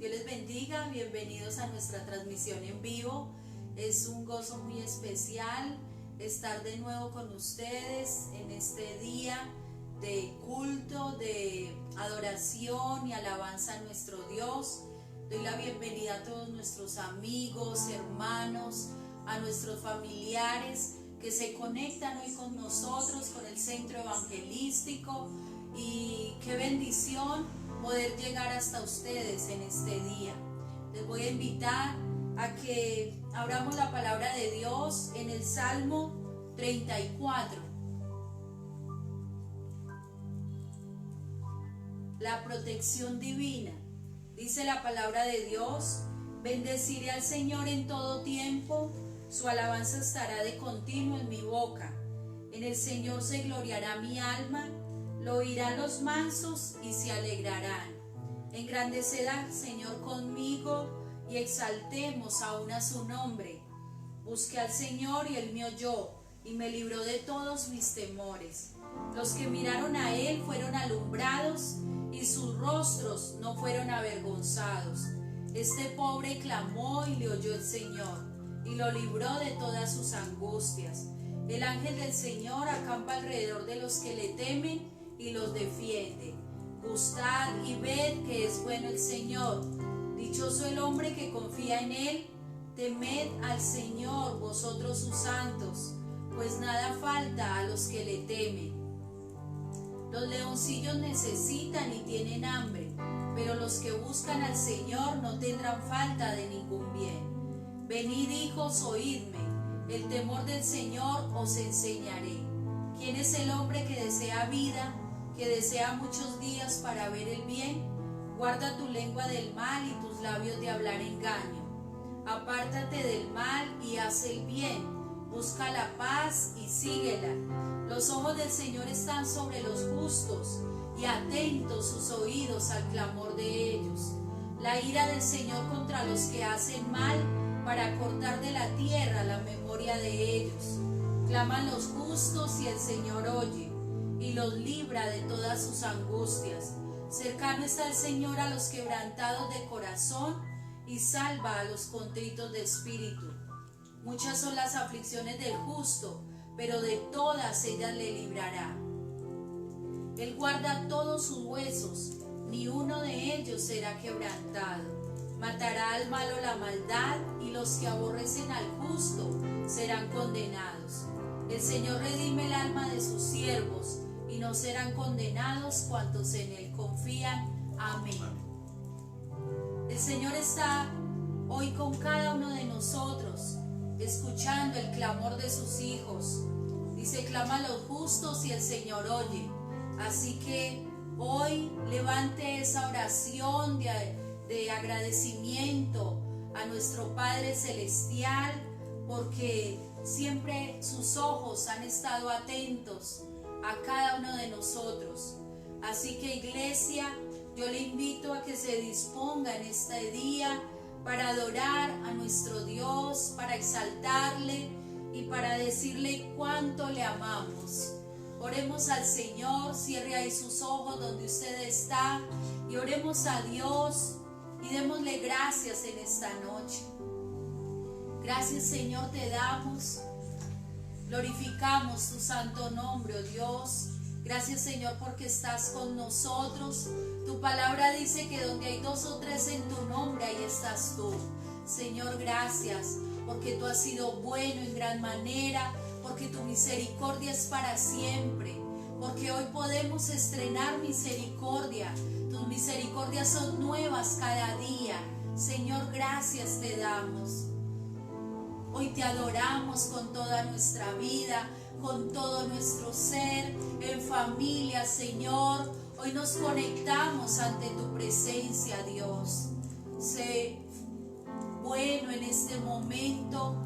Dios les bendiga, bienvenidos a nuestra transmisión en vivo. Es un gozo muy especial estar de nuevo con ustedes en este día de culto, de adoración y alabanza a nuestro Dios. Doy la bienvenida a todos nuestros amigos, hermanos, a nuestros familiares que se conectan hoy con nosotros, con el Centro Evangelístico, y qué bendición poder llegar hasta ustedes en este día. Les voy a invitar a que abramos la palabra de Dios en el Salmo 34. La protección divina. Dice la palabra de Dios: bendeciré al Señor en todo tiempo, su alabanza estará de continuo en mi boca. En el Señor se gloriará mi alma, lo oirán los mansos y se alegrarán. Engrandeced al Señor conmigo y exaltemos aún a su nombre. Busqué al Señor y Él me oyó y me libró de todos mis temores. Los que miraron a Él fueron alumbrados y sus rostros no fueron avergonzados. Este pobre clamó y le oyó el Señor y lo libró de todas sus angustias. El ángel del Señor acampa alrededor de los que le temen y los defiende. Gustad y ved que es bueno el Señor. Dichoso el hombre que confía en Él. Temed al Señor, vosotros sus santos, pues nada falta a los que le temen. Los leoncillos necesitan y tienen hambre, pero los que buscan al Señor no tendrán falta de ningún bien. Venid, hijos, oídme, el temor del Señor os enseñaré. ¿Quién es el hombre que desea vida, que desea muchos días para ver el bien? Guarda tu lengua del mal y tus labios de hablar engaño. Apártate del mal y haz el bien, busca la paz y síguela. Los ojos del Señor están sobre los justos y atentos sus oídos al clamor de ellos. La ira del Señor contra los que hacen mal, para cortar de la tierra la memoria de ellos. Claman los justos y el Señor oye y los libra de todas sus angustias. Cercano está el Señor a los quebrantados de corazón y salva a los contritos de espíritu. Muchas son las aflicciones del justo, pero de todas ellas le librará. Él guarda todos sus huesos, ni uno de ellos será quebrantado. Matará al malo la maldad, y los que aborrecen al justo serán condenados. El Señor redime el alma de sus siervos, y no serán condenados cuantos en Él confían. Amén. El Señor está hoy con cada uno de nosotros, escuchando el clamor de sus hijos. Dice: clama a los justos y el Señor oye. Así que hoy levante esa oración de agradecimiento a nuestro Padre Celestial, porque siempre sus ojos han estado atentos a cada uno de nosotros. Así que, iglesia, yo le invito a que se disponga en este día para adorar a nuestro Dios, para exaltarle y para decirle cuánto le amamos. Oremos al Señor, cierre ahí sus ojos donde usted está y oremos a Dios y démosle gracias en esta noche. Gracias, Señor, te damos, glorificamos tu santo nombre, oh Dios. Gracias, Señor, porque estás con nosotros. Tu palabra dice que donde hay 2 o 3 en tu nombre, ahí estás tú. Señor, gracias, porque tú has sido bueno en gran manera, porque tu misericordia es para siempre, porque hoy podemos estrenar misericordia. Tus misericordias son nuevas cada día. Señor, gracias te damos. Hoy te adoramos con toda nuestra vida, con todo nuestro ser, en familia, Señor. Hoy nos conectamos ante tu presencia, Dios. Sé bueno en este momento,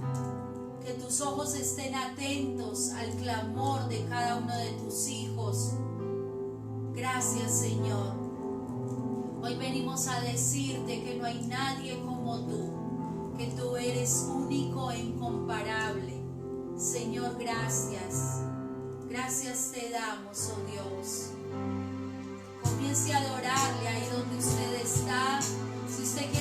que tus ojos estén atentos al clamor de cada uno de tus hijos. Gracias, Señor. Hoy venimos a decirte que no hay nadie como tú, que tú eres único e incomparable. Señor, gracias. Gracias te damos, oh Dios. Comience a adorarle ahí donde usted está. Si usted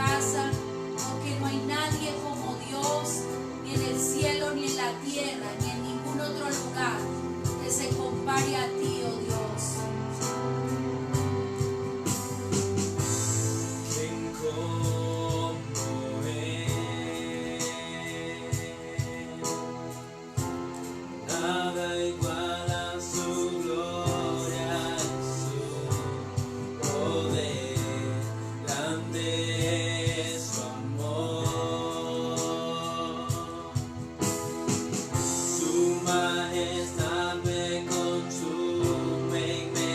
casa, porque no hay nadie como Dios, ni en el cielo, ni en la tierra, ni en ningún otro lugar que se compare a ti, oh Dios. Nada igual a su gloria, su poder, grande es su amor, su majestad me consume y me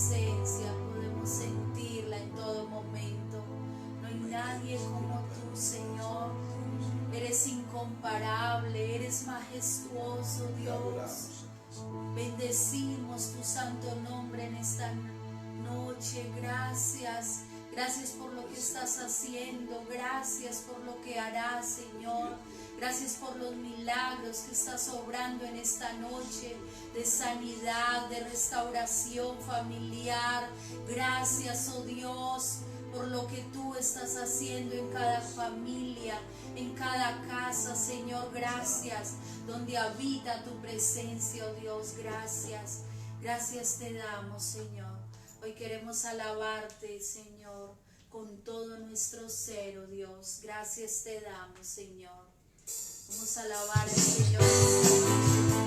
presencia podemos sentirla en todo momento. No hay nadie como tú, Señor. Eres incomparable, eres majestuoso, Dios. Bendecimos tu santo nombre en esta noche. Gracias. Gracias por lo que estás haciendo. Gracias por lo que harás, Señor. Gracias por los milagros que estás obrando en esta noche de sanidad, de restauración familiar. Gracias, oh Dios, por lo que tú estás haciendo en cada familia, en cada casa, Señor. Gracias, donde habita tu presencia, oh Dios. Gracias. Gracias te damos, Señor. Hoy queremos alabarte, Señor, con todo nuestro ser, oh Dios. Gracias te damos, Señor. Vamos a alabar al Señor esta noche.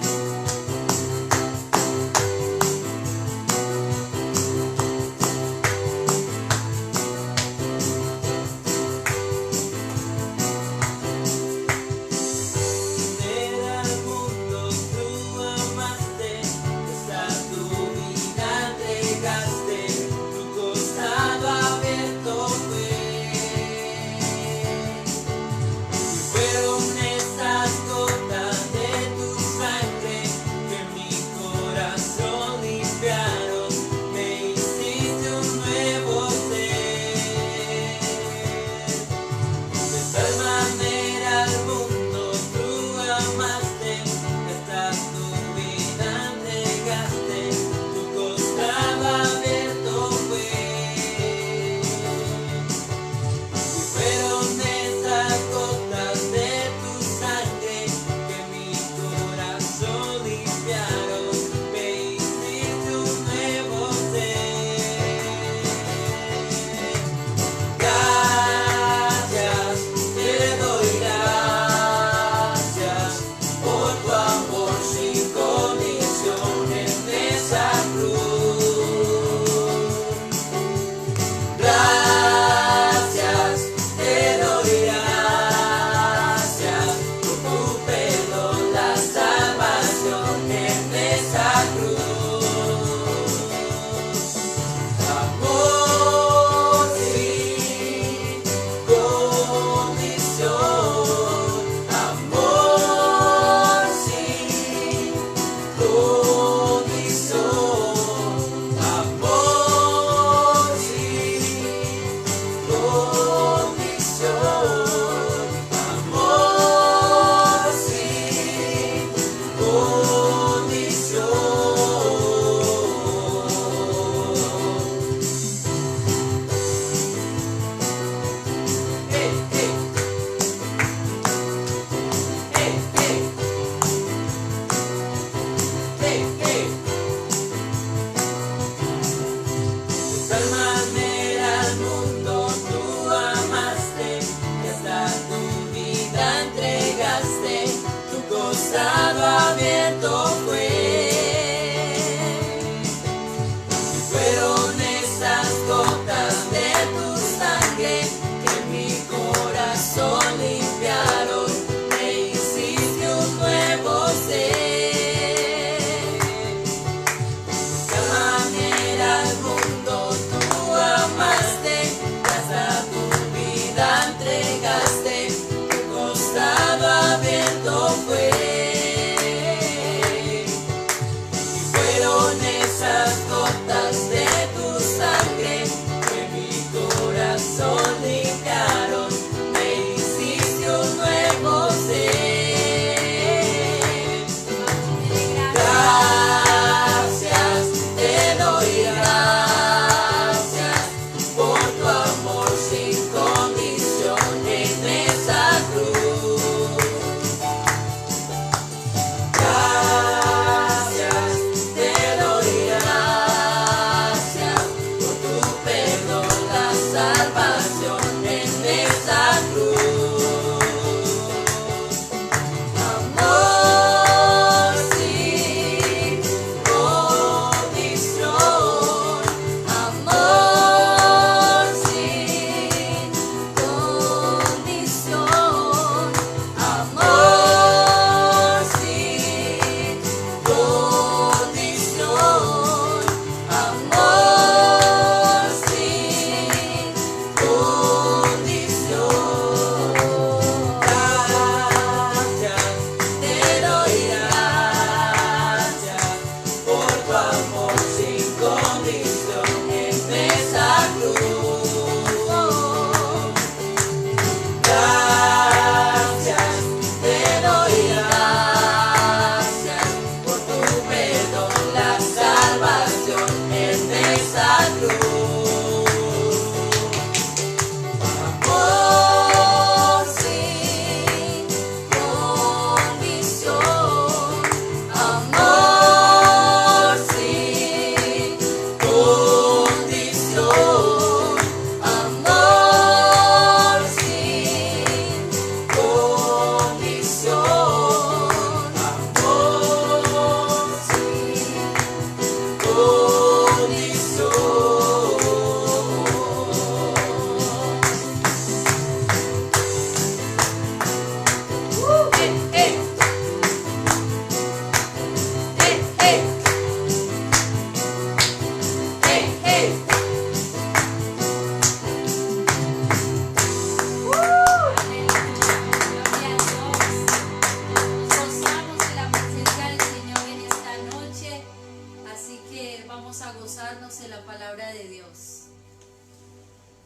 ministrarnos en la palabra de Dios.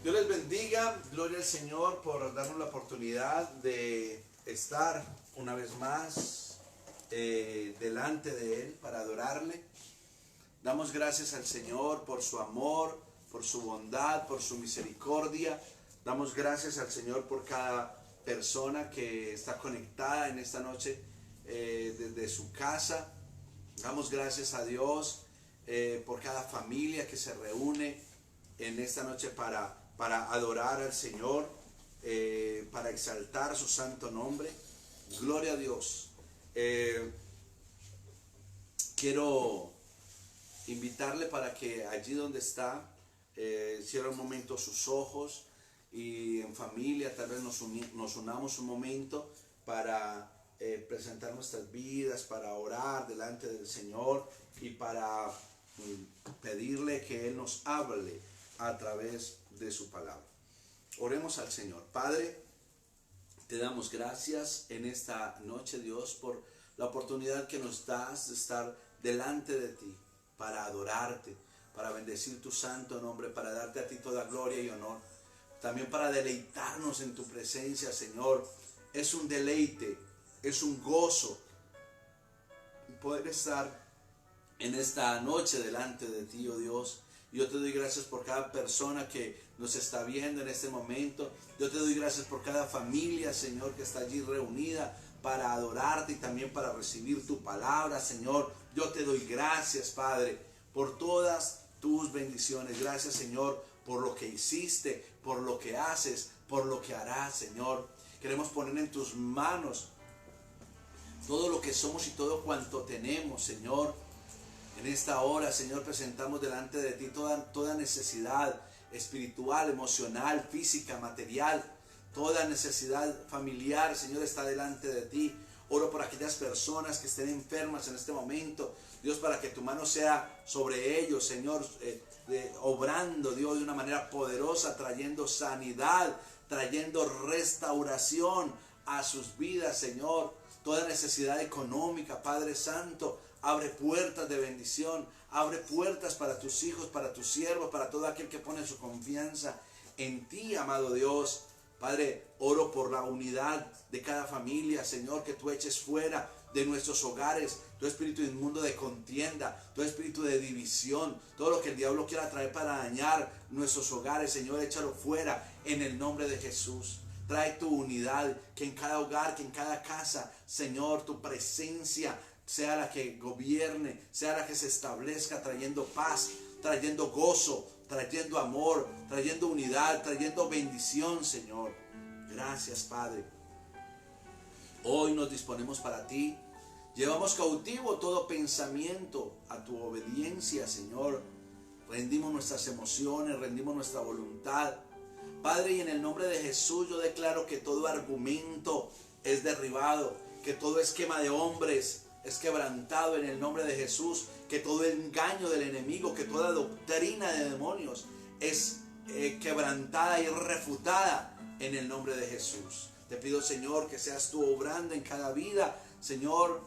Dios les bendiga, gloria al Señor por darnos la oportunidad de estar una vez más delante de Él para adorarle. Damos gracias al Señor por su amor, por su bondad, por su misericordia. Damos gracias al Señor por cada persona que está conectada en esta noche desde su casa. Damos gracias a Dios por cada familia que se reúne en esta noche para adorar al Señor, para exaltar su santo nombre. Gloria a Dios. Quiero invitarle para que allí donde está, cierre un momento sus ojos y en familia tal vez nos unamos un momento para presentar nuestras vidas, para orar delante del Señor y para pedirle que Él nos hable a través de su palabra. Oremos al Señor. Padre, te damos gracias en esta noche, Dios, por la oportunidad que nos das de estar delante de ti para adorarte, para bendecir tu santo nombre, para darte a ti toda gloria y honor. También para deleitarnos en tu presencia, Señor. Es un deleite, es un gozo poder estar en esta noche delante de ti, oh Dios. Yo te doy gracias por cada persona que nos está viendo en este momento. Yo te doy gracias por cada familia, Señor, que está allí reunida para adorarte y también para recibir tu palabra, Señor. Yo te doy gracias, Padre, por todas tus bendiciones. Gracias, Señor, por lo que hiciste, por lo que haces, por lo que harás, Señor. Queremos poner en tus manos todo lo que somos y todo cuanto tenemos, Señor. En esta hora, Señor, presentamos delante de ti toda necesidad espiritual, emocional, física, material. Toda necesidad familiar, Señor, está delante de ti. Oro por aquellas personas que estén enfermas en este momento. Dios, para que tu mano sea sobre ellos, Señor, obrando, Dios, de una manera poderosa, trayendo sanidad, trayendo restauración a sus vidas, Señor. Toda necesidad económica, Padre Santo, abre puertas de bendición, abre puertas para tus hijos, para tus siervos, para todo aquel que pone su confianza en ti, amado Dios. Padre, oro por la unidad de cada familia, Señor, que tú eches fuera de nuestros hogares todo espíritu inmundo de contienda, todo espíritu de división, todo lo que el diablo quiera traer para dañar nuestros hogares, Señor, échalo fuera en el nombre de Jesús. Trae tu unidad, que en cada hogar, que en cada casa, Señor, tu presencia sea la que gobierne, sea la que se establezca, trayendo paz, trayendo gozo, trayendo amor, trayendo unidad, trayendo bendición, Señor. Gracias, Padre. Hoy nos disponemos para ti. Llevamos cautivo todo pensamiento a tu obediencia, Señor. Rendimos nuestras emociones, rendimos nuestra voluntad. Padre, y en el nombre de Jesús yo declaro que todo argumento es derribado, que todo esquema de hombres es quebrantado en el nombre de Jesús, que todo engaño del enemigo, que toda doctrina de demonios es quebrantada y refutada en el nombre de Jesús. Te pido, Señor, que seas tú obrando en cada vida, Señor,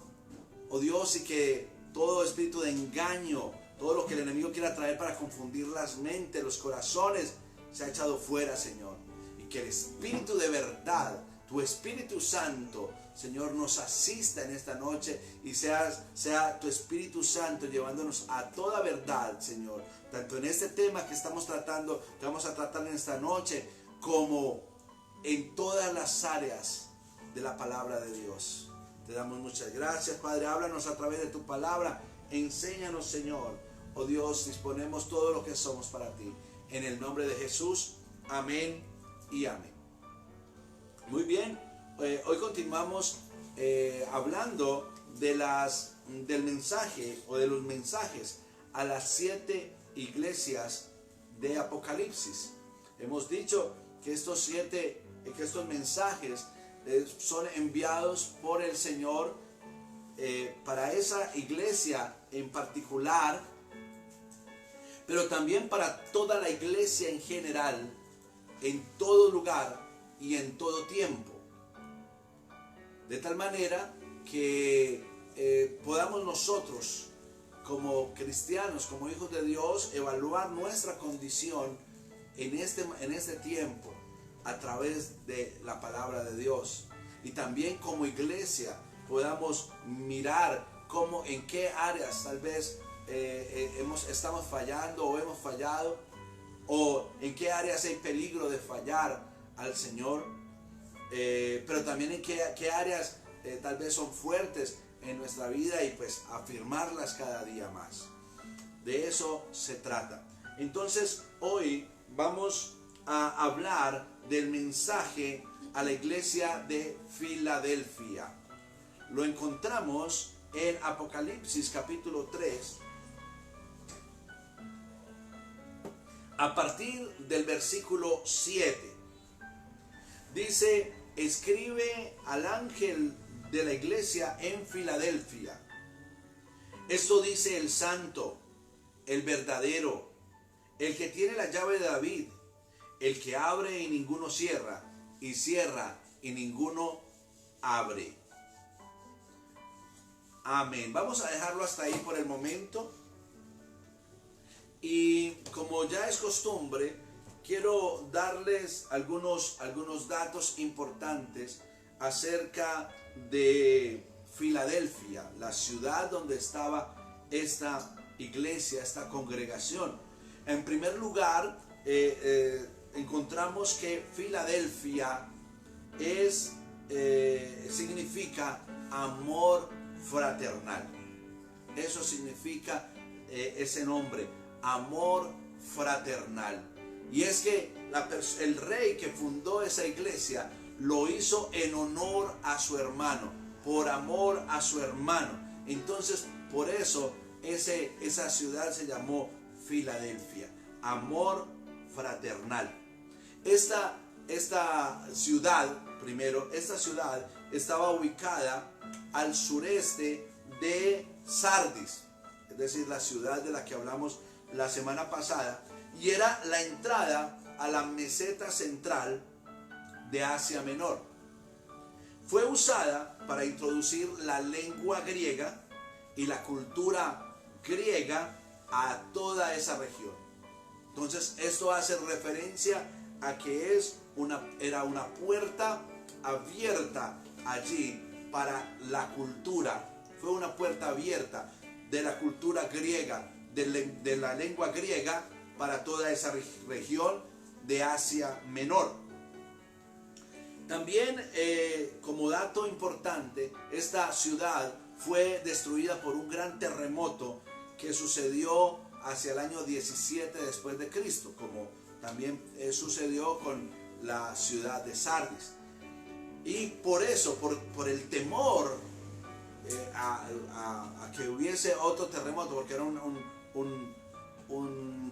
oh Dios, y que todo espíritu de engaño, todo lo que el enemigo quiera traer para confundir las mentes, los corazones, se ha echado fuera, Señor. Y que el Espíritu de verdad, tu Espíritu Santo, Señor, nos asista en esta noche y sea tu Espíritu Santo llevándonos a toda verdad, Señor. Tanto en este tema que estamos tratando, que vamos a tratar en esta noche, como en todas las áreas de la palabra de Dios. Te damos muchas gracias, Padre. Háblanos a través de tu palabra. Enséñanos, Señor. Oh Dios, disponemos todo lo que somos para ti. En el nombre de Jesús. Amén y amén. Muy bien. Hoy continuamos hablando del mensaje o de los mensajes a las 7 iglesias de Apocalipsis. Hemos dicho que estos mensajes son enviados por el Señor para esa iglesia en particular, pero también para toda la iglesia en general, en todo lugar y en todo tiempo. De tal manera que podamos nosotros, como cristianos, como hijos de Dios, evaluar nuestra condición en este tiempo a través de la palabra de Dios. Y también como iglesia podamos mirar cómo, en qué áreas tal vez estamos fallando o hemos fallado, o en qué áreas hay peligro de fallar al Señor, pero también en qué áreas tal vez son fuertes en nuestra vida, y pues afirmarlas cada día más. De eso se trata. Entonces hoy vamos a hablar del mensaje a la iglesia de Filadelfia. Lo encontramos en Apocalipsis capítulo 3, a partir del versículo 7. Dice: escribe al ángel de la iglesia en Filadelfia. Esto dice el santo, el verdadero, el que tiene la llave de David, el que abre y ninguno cierra, y cierra y ninguno abre. Amén. Vamos a dejarlo hasta ahí por el momento. Y como ya es costumbre, quiero darles algunos datos importantes acerca de Filadelfia, la ciudad donde estaba esta iglesia, esta congregación. En primer lugar, encontramos que Filadelfia significa amor fraternal. Eso significa ese nombre, amor fraternal. Y es que el rey que fundó esa iglesia lo hizo en honor a su hermano, por amor a su hermano. Entonces, por eso esa ciudad se llamó Filadelfia, amor fraternal. Esta ciudad estaba ubicada al sureste de Sardis, es decir, la ciudad de la que hablamos la semana pasada, y era la entrada a la meseta central de Asia Menor. Fue usada para introducir la lengua griega y la cultura griega a toda esa región. Entonces, esto hace referencia a que era una puerta abierta allí para la cultura. Fue una puerta abierta de la cultura griega, de la lengua griega, para toda esa región de Asia Menor. También, como dato importante, esta ciudad fue destruida por un gran terremoto que sucedió hacia el año 17 después de Cristo, como también sucedió con la ciudad de Sardis. Y por eso, por el temor a que hubiese otro terremoto, porque era un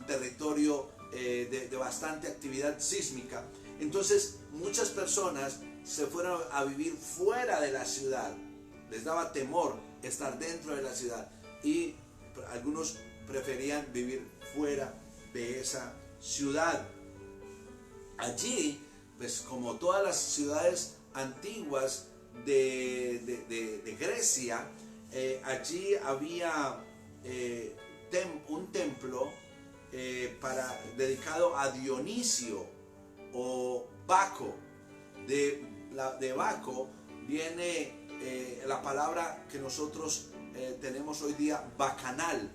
territorio de bastante actividad sísmica, entonces muchas personas se fueron a vivir fuera de la ciudad. Les daba temor estar dentro de la ciudad, y algunos preferían vivir fuera de esa ciudad. Allí, pues como todas las ciudades antiguas de Grecia, allí había un templo dedicado a Dionisio o Baco. De Baco viene la palabra que nosotros tenemos hoy día, bacanal.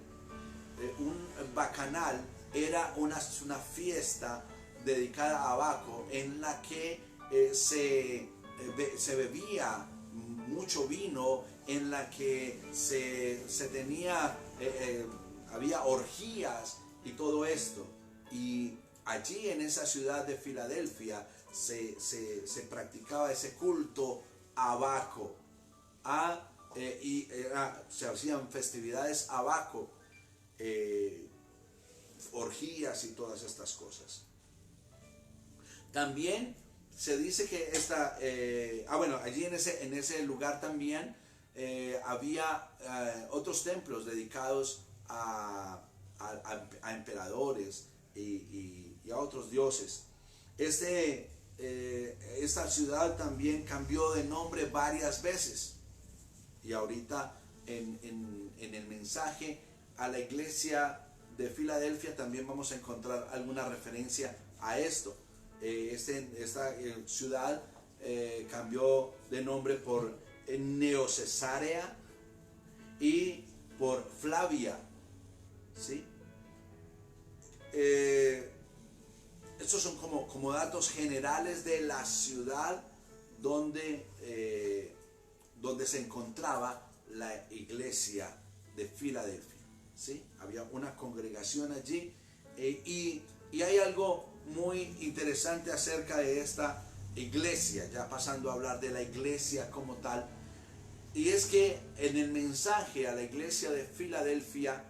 Un bacanal era una fiesta dedicada a Baco, en la que se bebía mucho vino, en la que había orgías y todo esto. Y allí en esa ciudad de Filadelfia se practicaba ese culto a Baco, se hacían festividades a Baco, orgías y todas estas cosas. También se dice que allí en ese lugar también había otros templos dedicados a emperadores y a otros dioses. Esta ciudad también cambió de nombre varias veces, y ahorita en el mensaje a la iglesia de Filadelfia también vamos a encontrar alguna referencia a esto. Esta ciudad cambió de nombre por Neocesarea y por Flavia, ¿sí? Estos son como datos generales de la ciudad donde se encontraba la iglesia de Filadelfia, ¿sí? Había una congregación allí y hay algo muy interesante acerca de esta iglesia, ya pasando a hablar de la iglesia como tal, y es que en el mensaje a la iglesia de Filadelfia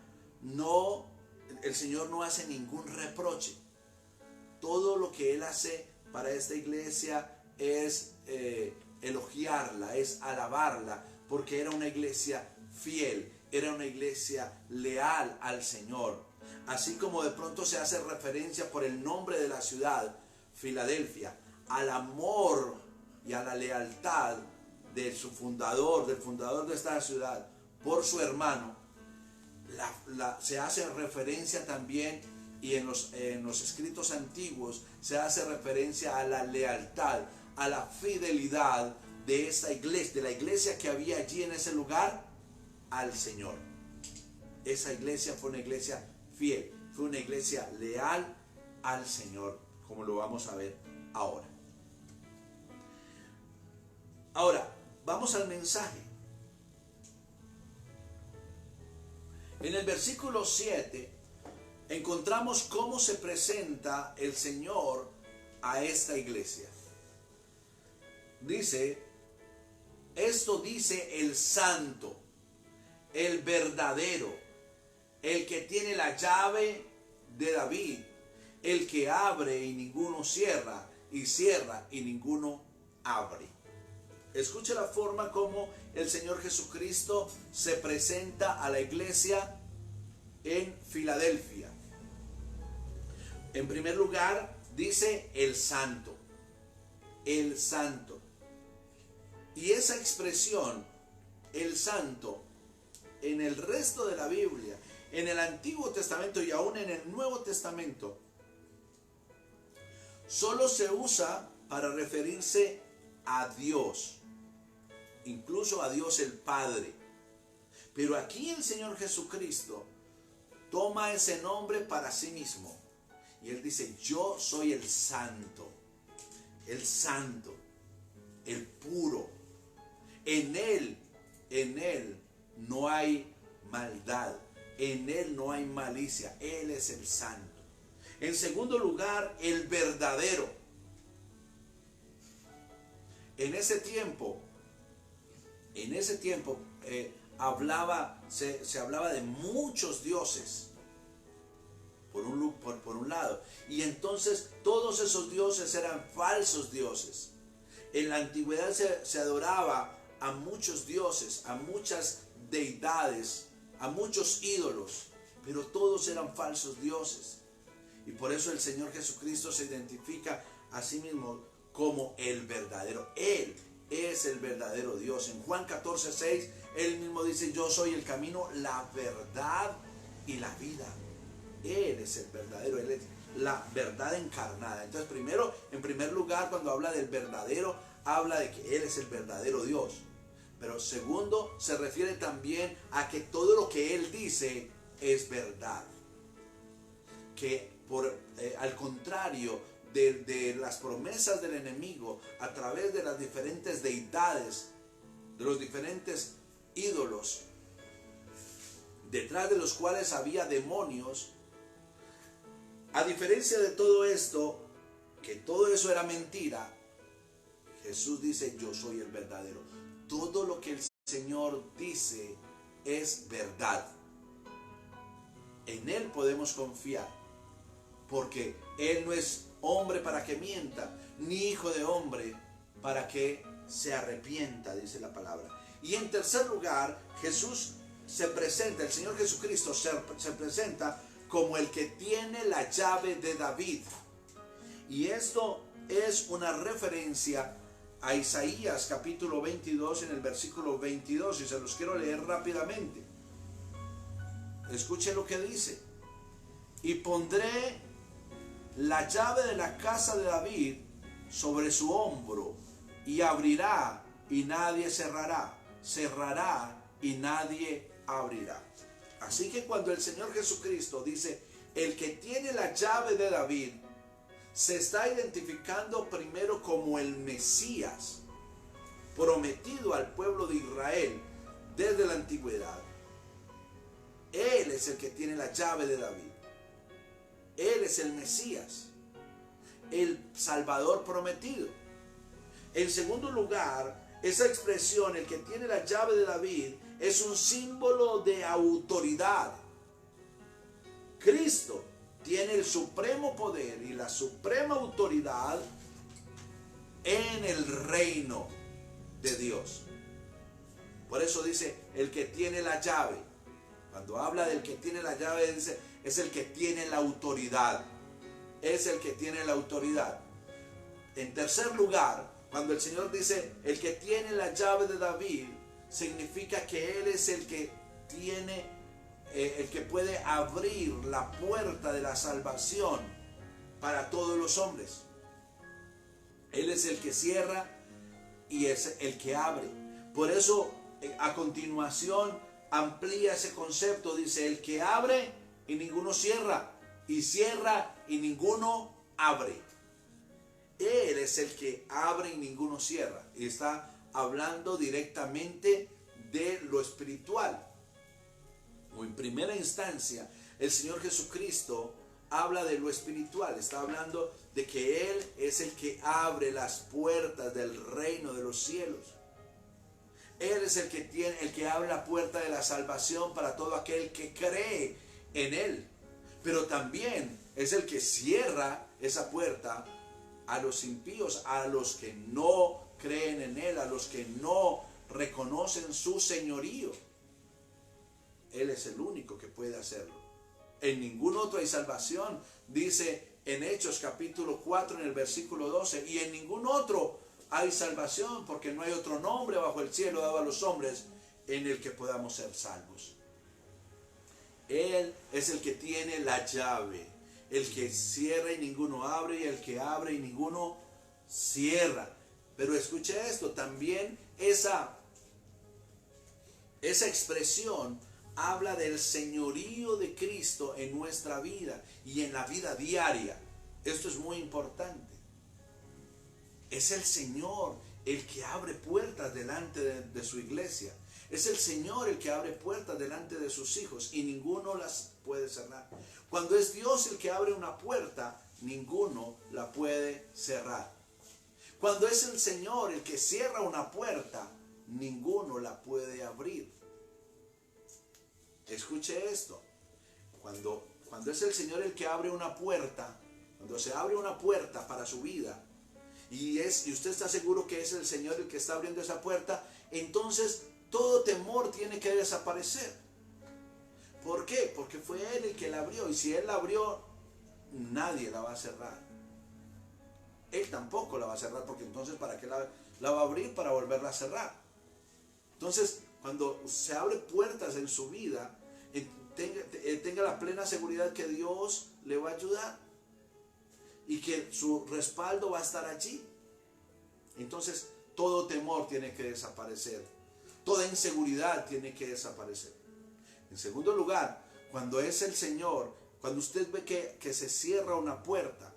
el Señor no hace ningún reproche. Todo lo que Él hace para esta iglesia es elogiarla, es alabarla, porque era una iglesia fiel, era una iglesia leal al Señor. Así como de pronto se hace referencia por el nombre de la ciudad, Filadelfia, al amor y a la lealtad de su fundador, del fundador de esta ciudad, por su hermano, se hace referencia también, y en los escritos antiguos se hace referencia a la lealtad, a la fidelidad de esta iglesia, de la iglesia que había allí en ese lugar, al Señor. Esa iglesia fue una iglesia fiel, fue una iglesia leal al Señor, como lo vamos a ver ahora. Ahora, vamos al mensaje. En el versículo 7 encontramos cómo se presenta el Señor a esta iglesia. Dice, esto dice el santo, el verdadero, el que tiene la llave de David, el que abre y ninguno cierra, y cierra y ninguno abre. Escucha la forma como el Señor Jesucristo se presenta a la iglesia en Filadelfia. En primer lugar, dice el santo. El santo. Y esa expresión, el santo, en el resto de la Biblia, en el Antiguo Testamento y aún en el Nuevo Testamento, solo se usa para referirse a Dios, incluso a Dios el Padre. Pero aquí el Señor Jesucristo toma ese nombre para sí mismo. Y Él dice, yo soy el santo, el puro. En Él no hay maldad, en Él no hay malicia, Él es el santo. En segundo lugar, el verdadero. En ese tiempo se hablaba de muchos dioses, por un lado, y entonces todos esos dioses eran falsos dioses. En la antigüedad se adoraba a muchos dioses, a muchas deidades, a muchos ídolos, pero todos eran falsos dioses. Y por eso el Señor Jesucristo se identifica a sí mismo como el verdadero. Él es el verdadero Dios. En Juan 14:6, Él mismo dice, yo soy el camino, la verdad y la vida. Él es el verdadero, Él es la verdad encarnada. Entonces, en primer lugar, cuando habla del verdadero, habla de que Él es el verdadero Dios. Pero segundo, se refiere también a que todo lo que Él dice es verdad. Que al contrario de las promesas del enemigo, a través de las diferentes deidades, de los diferentes ídolos, detrás de los cuales había demonios, a diferencia de todo esto, que todo eso era mentira, Jesús dice, yo soy el verdadero. Todo lo que el Señor dice es verdad. En Él podemos confiar, porque Él no es hombre para que mienta, ni hijo de hombre para que se arrepienta, dice la palabra. Y en tercer lugar, el Señor Jesucristo se presenta como el que tiene la llave de David. Y esto es una referencia a Isaías capítulo 22 en el versículo 22, y se los quiero leer rápidamente. escuche lo que dice. Y pondré la llave de la casa de David sobre su hombro, y abrirá y nadie cerrará, cerrará y nadie abrirá. Así que cuando el Señor Jesucristo dice, el que tiene la llave de David, se está identificando primero como el Mesías, prometido al pueblo de Israel desde la antigüedad. Él es el que tiene la llave de David. Él es el Mesías, el Salvador prometido. En segundo lugar, esa expresión, el que tiene la llave de David, es un símbolo de autoridad. Cristo tiene el supremo poder y la suprema autoridad en el reino de Dios. Por eso dice, el que tiene la llave. Cuando habla del que tiene la llave, dice, es el que tiene la autoridad. Es el que tiene la autoridad. En tercer lugar, cuando el Señor dice, el que tiene la llave de David, significa que Él es el que tiene, el que puede abrir la puerta de la salvación para todos los hombres. Él es el que cierra y es el que abre. Por eso, a continuación, amplía ese concepto. Dice, el que abre y ninguno cierra, y cierra y ninguno abre. Él es el que abre y ninguno cierra. Y está hablando directamente de lo espiritual. O en primera instancia, el Señor Jesucristo habla de lo espiritual. Está hablando de que Él es el que abre las puertas del reino de los cielos. Él es el que abre la puerta de la salvación para todo aquel que cree en Él. Pero también es el que cierra esa puerta a los impíos, a los que no creen en Él, a los que no reconocen su señorío. Él es el único que puede hacerlo. En ningún otro hay salvación, dice en Hechos capítulo 4 en el versículo 12, y en ningún otro hay salvación, porque no hay otro nombre bajo el cielo dado a los hombres en el que podamos ser salvos. Él es el que tiene la llave, el que cierra y ninguno abre, y el que abre y ninguno cierra. Pero escuche esto, también esa expresión habla del señorío de Cristo en nuestra vida y en la vida diaria. Esto es muy importante. Es el Señor el que abre puertas delante de su iglesia. Es el Señor el que abre puertas delante de sus hijos y ninguno las puede cerrar. Cuando es Dios el que abre una puerta, ninguno la puede cerrar. Cuando es el Señor el que cierra una puerta, ninguno la puede abrir. Escuche esto. Cuando es el Señor el que abre una puerta, cuando se abre una puerta para su vida, y usted está seguro que es el Señor el que está abriendo esa puerta, entonces todo temor tiene que desaparecer. ¿Por qué? Porque fue Él el que la abrió, y si Él la abrió, nadie la va a cerrar. Él tampoco la va a cerrar, porque entonces ¿para qué la va a abrir? Para volverla a cerrar. Entonces, cuando se abren puertas en su vida, tenga la plena seguridad que Dios le va a ayudar y que su respaldo va a estar allí. Entonces, todo temor tiene que desaparecer. Toda inseguridad tiene que desaparecer. En segundo lugar, cuando es el Señor, cuando usted ve que se cierra una puerta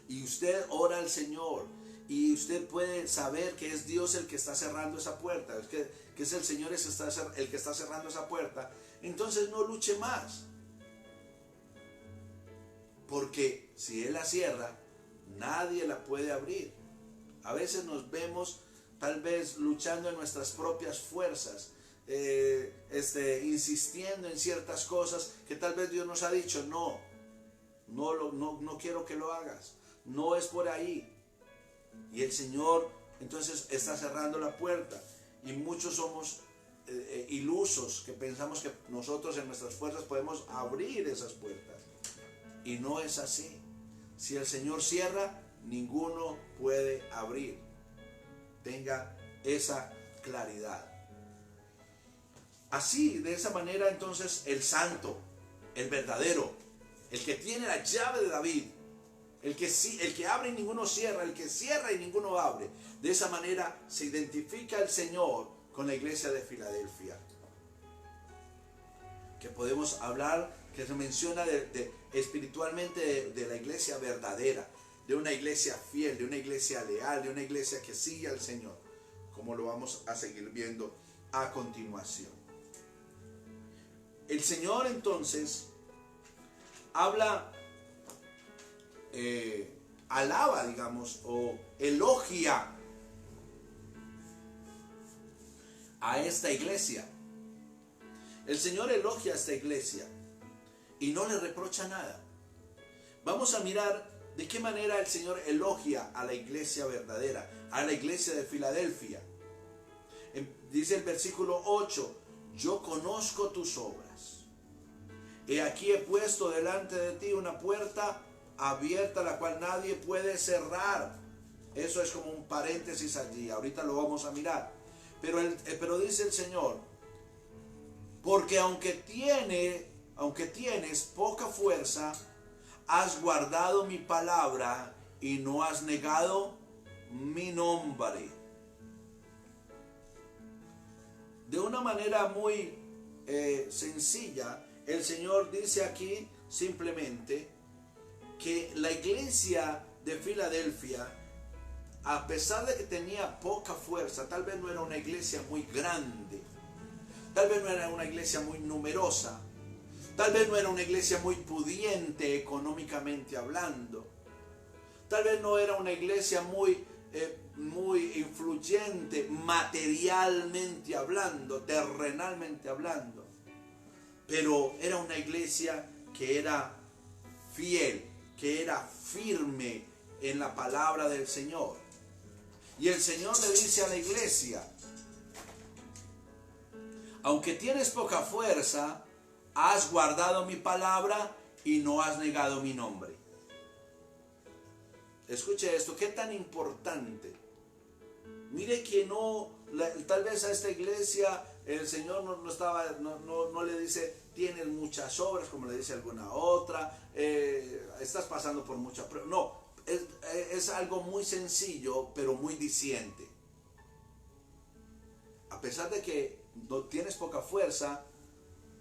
y usted ora al Señor y usted puede saber que es Dios el que está cerrando esa puerta, que es el Señor el que está cerrando esa puerta, entonces no luche más. Porque si Él la cierra, nadie la puede abrir. A veces nos vemos tal vez luchando en nuestras propias fuerzas, insistiendo en ciertas cosas que tal vez Dios nos ha dicho, no quiero que lo hagas, no es por ahí. Y el Señor entonces está cerrando la puerta, y muchos somos ilusos que pensamos que nosotros en nuestras fuerzas podemos abrir esas puertas, y no es así. Si el Señor cierra, ninguno puede abrir. Tenga esa claridad. Así, de esa manera, entonces, el santo, el verdadero, el que tiene la llave de David, el que abre y ninguno cierra, el que cierra y ninguno abre. De esa manera se identifica el Señor con la iglesia de Filadelfia. Que podemos hablar, que se menciona espiritualmente de la iglesia verdadera, de una iglesia fiel, de una iglesia leal, de una iglesia que sigue al Señor, como lo vamos a seguir viendo a continuación. El Señor entonces habla, alaba, digamos, o elogia a esta iglesia. El Señor elogia a esta iglesia y no le reprocha nada. Vamos a mirar de qué manera el Señor elogia a la iglesia verdadera, a la iglesia de Filadelfia. Dice el versículo 8, yo conozco tus obras. He aquí he puesto delante de ti una puerta abierta, la cual nadie puede cerrar. Eso es como un paréntesis allí, ahorita lo vamos a mirar. Pero dice el Señor, porque aunque tienes poca fuerza, has guardado mi palabra y no has negado mi nombre. De una manera muy sencilla, el Señor dice aquí simplemente que la iglesia de Filadelfia, a pesar de que tenía poca fuerza, tal vez no era una iglesia muy grande, tal vez no era una iglesia muy numerosa, tal vez no era una iglesia muy pudiente económicamente hablando, tal vez no era una iglesia muy influyente materialmente hablando, terrenalmente hablando, pero era una iglesia que era fiel, que era firme en la palabra del Señor. Y el Señor le dice a la iglesia, aunque tienes poca fuerza, has guardado mi palabra y no has negado mi nombre. Escuche esto, qué tan importante. Mire que tal vez a esta iglesia el Señor no le dice, tienes muchas obras, como le dice alguna otra, estás pasando por muchas pruebas. No, es algo muy sencillo, pero muy diciente. A pesar de que no tienes poca fuerza,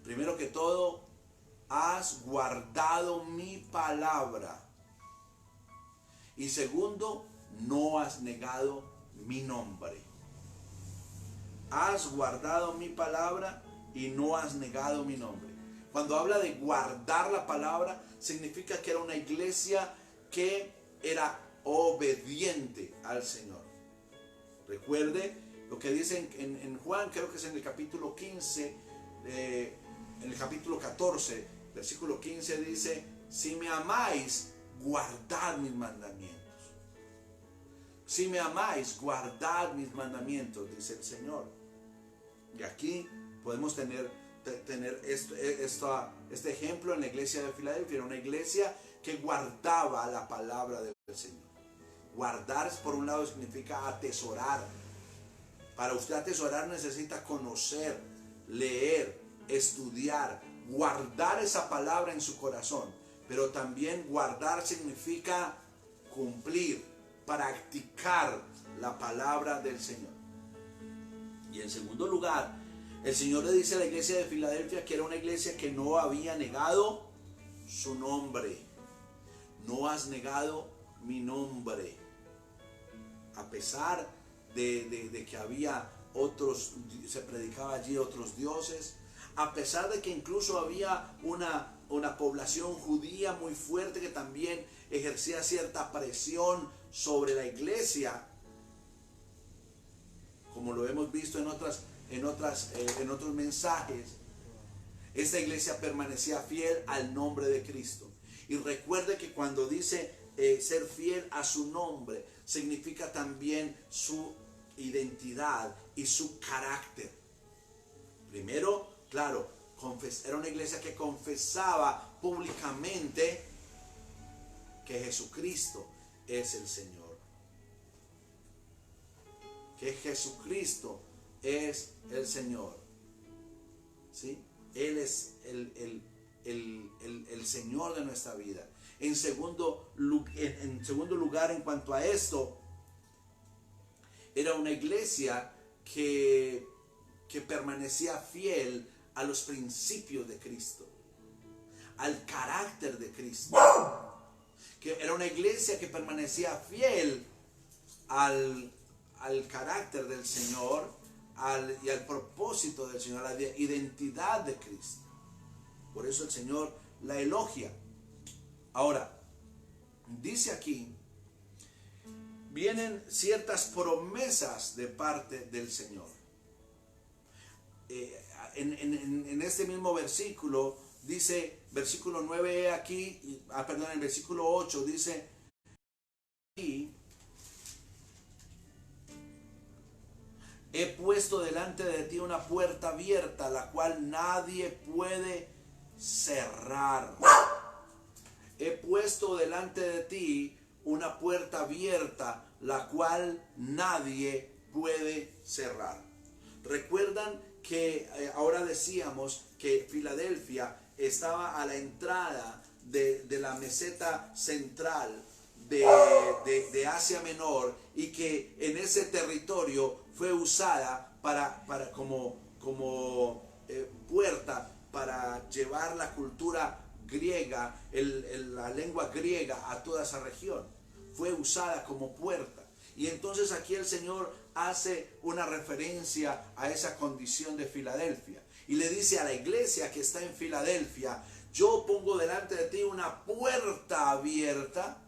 primero que todo, has guardado mi palabra. Y segundo, no has negado mi nombre. Has guardado mi palabra y no has negado mi nombre. Cuando habla de guardar la palabra, significa que era una iglesia que era obediente al Señor. Recuerde lo que dice en Juan, creo que es en el capítulo 15, en el capítulo 14, versículo 15 dice, si me amáis, guardad mis mandamientos. Si me amáis, guardad mis mandamientos, dice el Señor. Y aquí podemos tener este ejemplo en la iglesia de Filadelfia. Era una iglesia que guardaba la palabra del Señor. Guardar, por un lado, significa atesorar. Para usted atesorar necesita conocer, leer, estudiar, guardar esa palabra en su corazón. Pero también guardar significa cumplir, practicar la palabra del Señor. Y en segundo lugar, el Señor le dice a la iglesia de Filadelfia que era una iglesia que no había negado su nombre. No has negado mi nombre. A pesar de que había otros, se predicaba allí otros dioses, a pesar de que incluso había una población judía muy fuerte que también ejercía cierta presión sobre la iglesia, como lo hemos visto en otros mensajes, esta iglesia permanecía fiel al nombre de Cristo. Y recuerde que cuando dice ser fiel a su nombre, significa también su identidad y su carácter. Primero, claro, era una iglesia que confesaba públicamente que Jesucristo es el Señor. Que Jesucristo es el Señor. ¿sí? Él es el Señor de nuestra vida. En segundo lugar, en cuanto a esto, era una iglesia que permanecía fiel a los principios de Cristo, al carácter de Cristo. Que era una iglesia que permanecía fiel al carácter del Señor y al propósito del Señor, a la identidad de Cristo. Por eso el Señor la elogia. Ahora, dice aquí, vienen ciertas promesas de parte del Señor. En este mismo versículo dice, versículo 9 aquí, perdón, en el versículo 8 dice, he puesto delante de ti una puerta abierta, la cual nadie puede cerrar. He puesto delante de ti una puerta abierta, la cual nadie puede cerrar. Recuerdan que ahora decíamos que Filadelfia estaba a la entrada de la meseta central de Asia Menor, y que en ese territorio fue usada como puerta para llevar la cultura griega, la lengua griega a toda esa región. Fue usada como puerta. Y entonces aquí el Señor hace una referencia a esa condición de Filadelfia. Y le dice a la iglesia que está en Filadelfia, yo pongo delante de ti una puerta abierta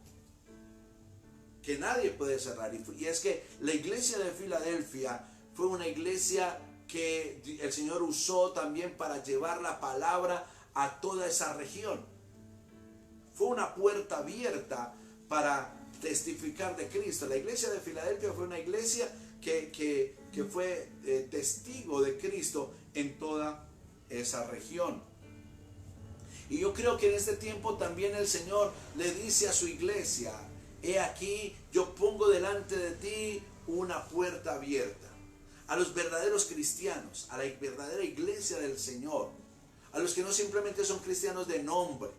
que nadie puede cerrar. Y es que la iglesia de Filadelfia fue una iglesia que el Señor usó también para llevar la palabra a toda esa región. Fue una puerta abierta para testificar de Cristo. La iglesia de Filadelfia fue una iglesia que fue testigo de Cristo en toda esa región. Y yo creo que en este tiempo también el Señor le dice a su iglesia, he aquí, yo pongo delante de ti una puerta abierta. A los verdaderos cristianos, a la verdadera iglesia del Señor, a los que no simplemente son cristianos de nombre.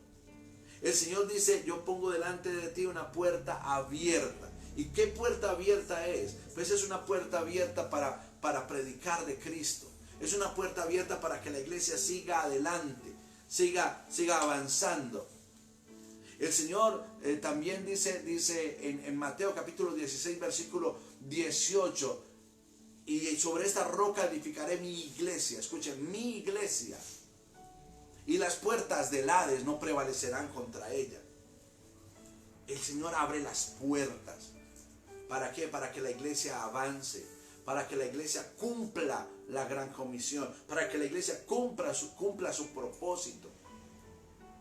El Señor dice, yo pongo delante de ti una puerta abierta. ¿Y qué puerta abierta es? Pues es una puerta abierta para predicar de Cristo. Es una puerta abierta para que la iglesia siga adelante, siga avanzando. El Señor también dice en Mateo capítulo 16, versículo 18, y sobre esta roca edificaré mi iglesia. Escuchen, mi iglesia. Y las puertas del Hades no prevalecerán contra ella. El Señor abre las puertas. ¿Para qué? Para que la iglesia avance, para que la iglesia cumpla la gran comisión, para que la iglesia cumpla su propósito.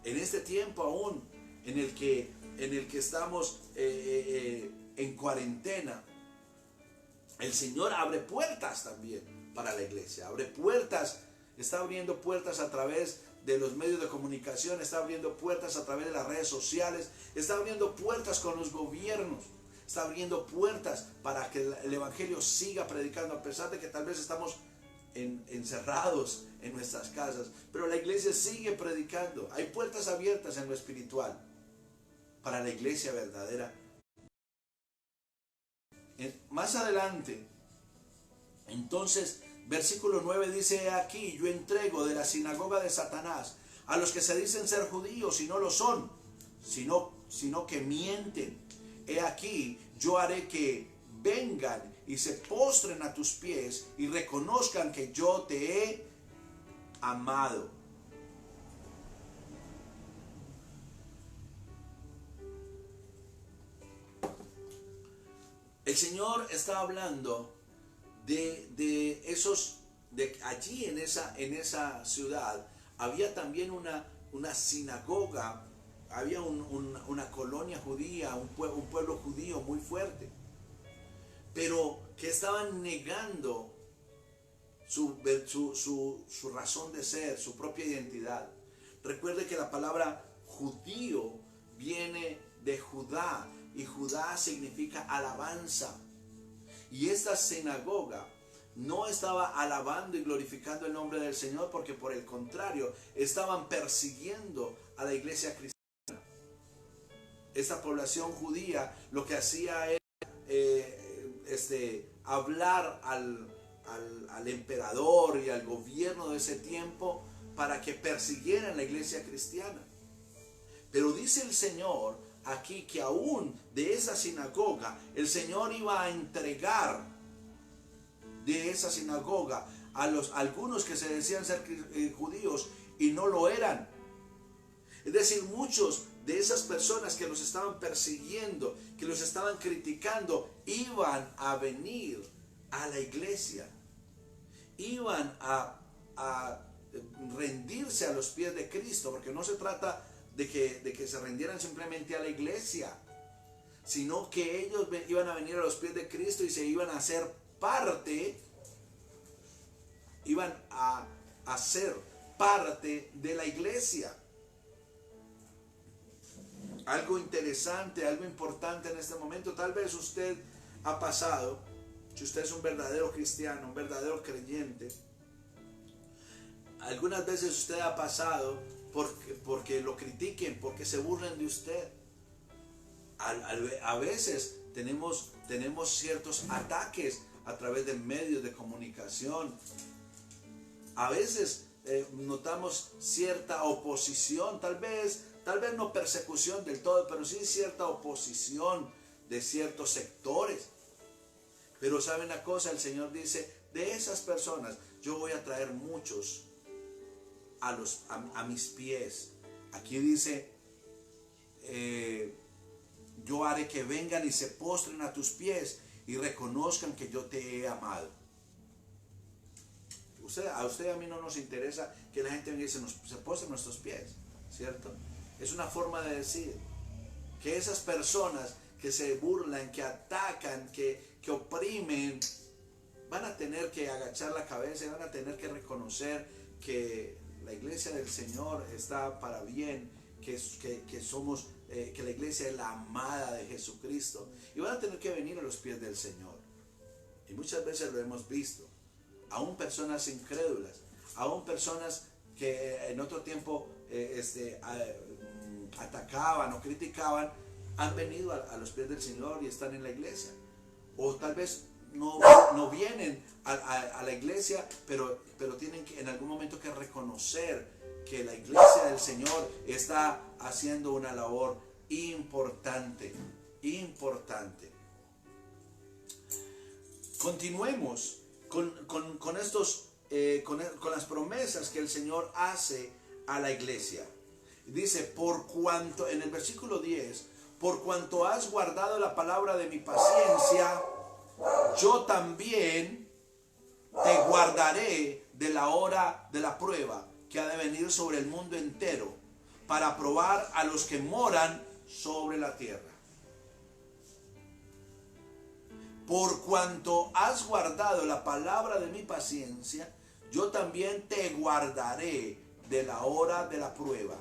En este tiempo aún, en el que estamos en cuarentena, el Señor abre puertas también para la iglesia. Abre puertas, está abriendo puertas a través de los medios de comunicación, está abriendo puertas a través de las redes sociales, está abriendo puertas con los gobiernos, está abriendo puertas para que el evangelio siga predicando, a pesar de que tal vez estamos encerrados en nuestras casas, pero la iglesia sigue predicando. Hay puertas abiertas en lo espiritual para la iglesia verdadera. Más adelante, entonces, versículo 9 dice, aquí yo entrego de la sinagoga de Satanás a los que se dicen ser judíos y no lo son, sino que mienten. He aquí, yo haré que vengan y se postren a tus pies y reconozcan que yo te he amado. El Señor está hablando de allí en esa ciudad había también una sinagoga, había una colonia judía, un pueblo judío muy fuerte, pero que estaban negando su razón de ser, su propia identidad. Recuerde que la palabra judío viene de Judá, y Judá significa alabanza. Y esta sinagoga no estaba alabando y glorificando el nombre del Señor, porque por el contrario estaban persiguiendo a la iglesia cristiana. Esta población judía lo que hacía era hablar al emperador y al gobierno de ese tiempo para que persiguieran la iglesia cristiana. Pero dice el Señor aquí que aún de esa sinagoga el Señor iba a entregar de esa sinagoga a algunos que se decían ser judíos y no lo eran. Es decir, muchos de esas personas que los estaban persiguiendo, que los estaban criticando, iban a venir a la iglesia. Iban a rendirse a los pies de Cristo, porque no se trata de que se rindieran simplemente a la iglesia, sino que ellos iban a venir a los pies de Cristo y se iban a hacer parte, iban a ser parte de la iglesia. Algo interesante, algo importante en este momento, tal vez usted ha pasado, si usted es un verdadero cristiano, un verdadero creyente, algunas veces usted ha pasado porque lo critiquen, porque se burlen de usted. A veces tenemos ciertos ataques a través de medios de comunicación. A veces notamos cierta oposición, tal vez no persecución del todo, pero sí cierta oposición de ciertos sectores. Pero ¿saben una cosa? El Señor dice, de esas personas yo voy a traer muchos a mis pies. Aquí dice, yo haré que vengan y se postren a tus pies y reconozcan que yo te he amado. A usted y a mí no nos interesa que la gente venga y se postre a nuestros pies, ¿cierto? Es una forma de decir que esas personas que se burlan, que atacan, que oprimen, van a tener que agachar la cabeza y van a tener que reconocer que la iglesia del Señor está para bien, que la iglesia es la amada de Jesucristo, y van a tener que venir a los pies del Señor. Y muchas veces lo hemos visto, aún personas incrédulas, aún personas que en otro tiempo atacaban o criticaban, han venido a los pies del Señor y están en la iglesia. O tal vez no vienen a la iglesia, pero tienen que en algún momento que reconocer que la iglesia del Señor está haciendo una labor importante. Continuemos con las promesas que el Señor hace a la iglesia. Dice, por cuanto, en el versículo 10, por cuanto has guardado la palabra de mi paciencia, yo también te guardaré de la hora de la prueba que ha de venir sobre el mundo entero, para probar a los que moran sobre la tierra. Por cuanto has guardado la palabra de mi paciencia, yo también te guardaré de la hora de la prueba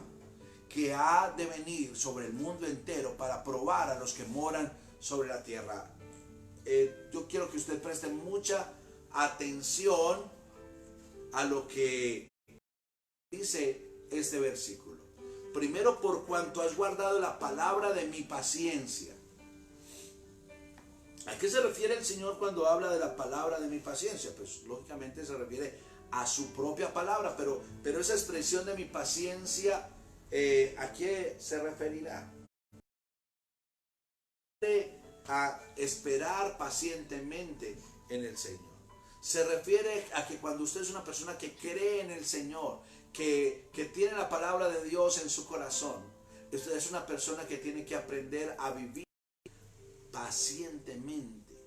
que ha de venir sobre el mundo entero, para probar a los que moran sobre la tierra. Yo quiero que usted preste mucha atención a lo que dice este versículo. Primero, por cuanto has guardado la palabra de mi paciencia. ¿A qué se refiere el Señor cuando habla de la palabra de mi paciencia? Pues lógicamente se refiere a su propia palabra, pero esa expresión de mi paciencia, ¿a qué se referirá? A esperar pacientemente en el Señor. Se refiere a que cuando usted es una persona que cree en el Señor, que tiene la palabra de Dios en su corazón, usted es una persona que tiene que aprender a vivir pacientemente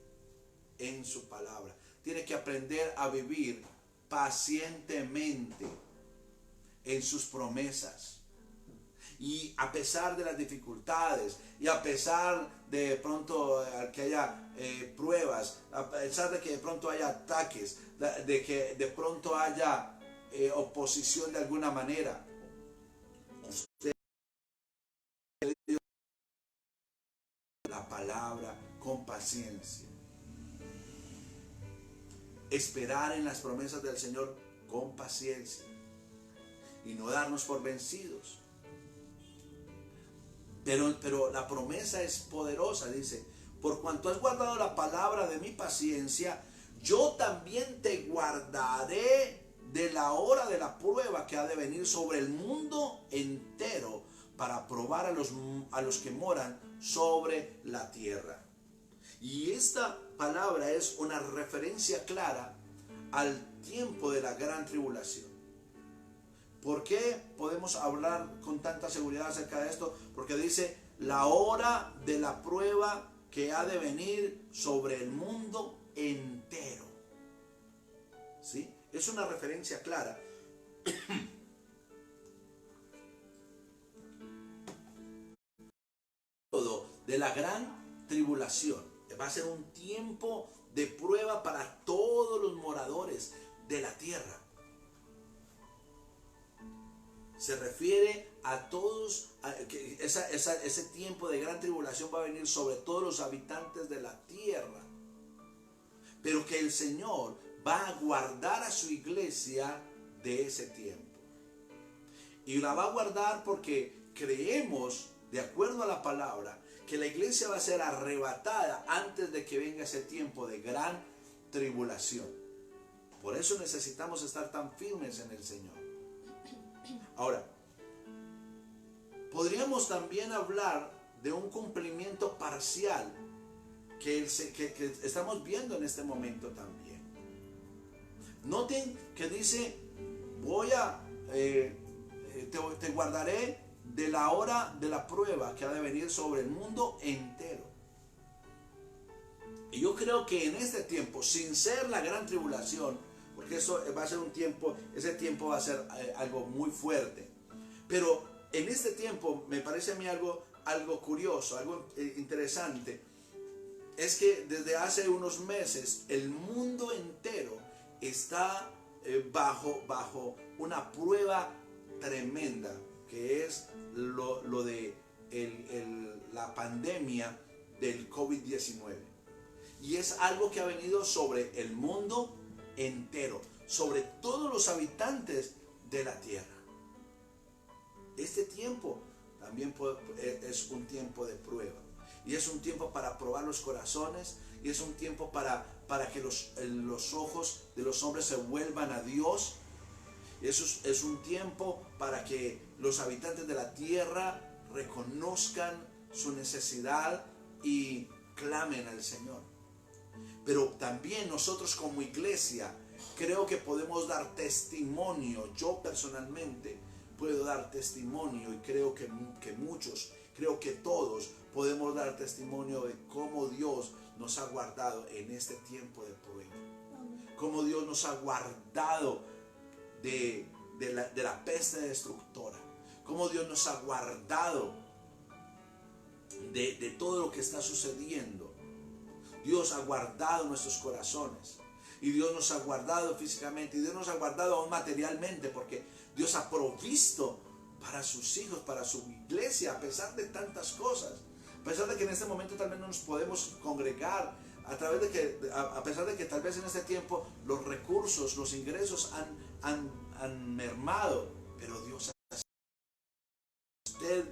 en su palabra. Tiene que aprender a vivir pacientemente en sus promesas. Y a pesar de las dificultades, y a pesar de pronto que haya pruebas, a pesar de que de pronto haya ataques, de que de pronto haya oposición de alguna manera, usted la palabra con paciencia. esperar en las promesas del Señor con paciencia y no darnos por vencidos. Pero la promesa es poderosa, dice, por cuanto has guardado la palabra de mi paciencia, yo también te guardaré de la hora de la prueba que ha de venir sobre el mundo entero para probar a los que moran sobre la tierra. Y esta palabra es una referencia clara al tiempo de la gran tribulación. ¿Por qué podemos hablar con tanta seguridad acerca de esto? Porque dice la hora de la prueba que ha de venir sobre el mundo entero. ¿Sí? Es una referencia clara. De la gran tribulación. Va a ser un tiempo de prueba para todos los moradores de la tierra. Se refiere a todos, que ese tiempo de gran tribulación va a venir sobre todos los habitantes de la tierra. Pero que el Señor va a guardar a su iglesia de ese tiempo. Y la va a guardar porque creemos, de acuerdo a la palabra, que la iglesia va a ser arrebatada antes de que venga ese tiempo de gran tribulación. Por eso necesitamos estar tan firmes en el Señor. Ahora, podríamos también hablar de un cumplimiento parcial que estamos viendo en este momento también. Noten que dice, te guardaré de la hora de la prueba que ha de venir sobre el mundo entero. Y yo creo que en este tiempo, sin ser la gran tribulación, porque eso va a ser un tiempo, ese tiempo va a ser algo muy fuerte, pero en este tiempo me parece a mí algo curioso, algo interesante, es que desde hace unos meses el mundo entero está bajo una prueba tremenda, que es lo de la pandemia del COVID-19. Y es algo que ha venido sobre el mundo entero, sobre todos los habitantes de la tierra. Este tiempo también es un tiempo de prueba. Y es un tiempo para probar los corazones. Y es un tiempo para que los ojos de los hombres se vuelvan a Dios. Eso es un tiempo para que los habitantes de la tierra reconozcan su necesidad y clamen al Señor. Pero también nosotros como iglesia creo que podemos dar testimonio. Yo personalmente puedo dar testimonio y creo que muchos, creo que todos podemos dar testimonio de cómo Dios nos ha guardado en este tiempo de prueba. Cómo Dios nos ha guardado de la peste destructora. Cómo Dios nos ha guardado de todo lo que está sucediendo. Dios ha guardado nuestros corazones. Y Dios nos ha guardado físicamente. Y Dios nos ha guardado aún materialmente. Porque Dios ha provisto para sus hijos, para su iglesia, a pesar de tantas cosas. A pesar de que en este momento tal vez no nos podemos congregar. A pesar de que tal vez en este tiempo los recursos, los ingresos han mermado. Pero Dios, usted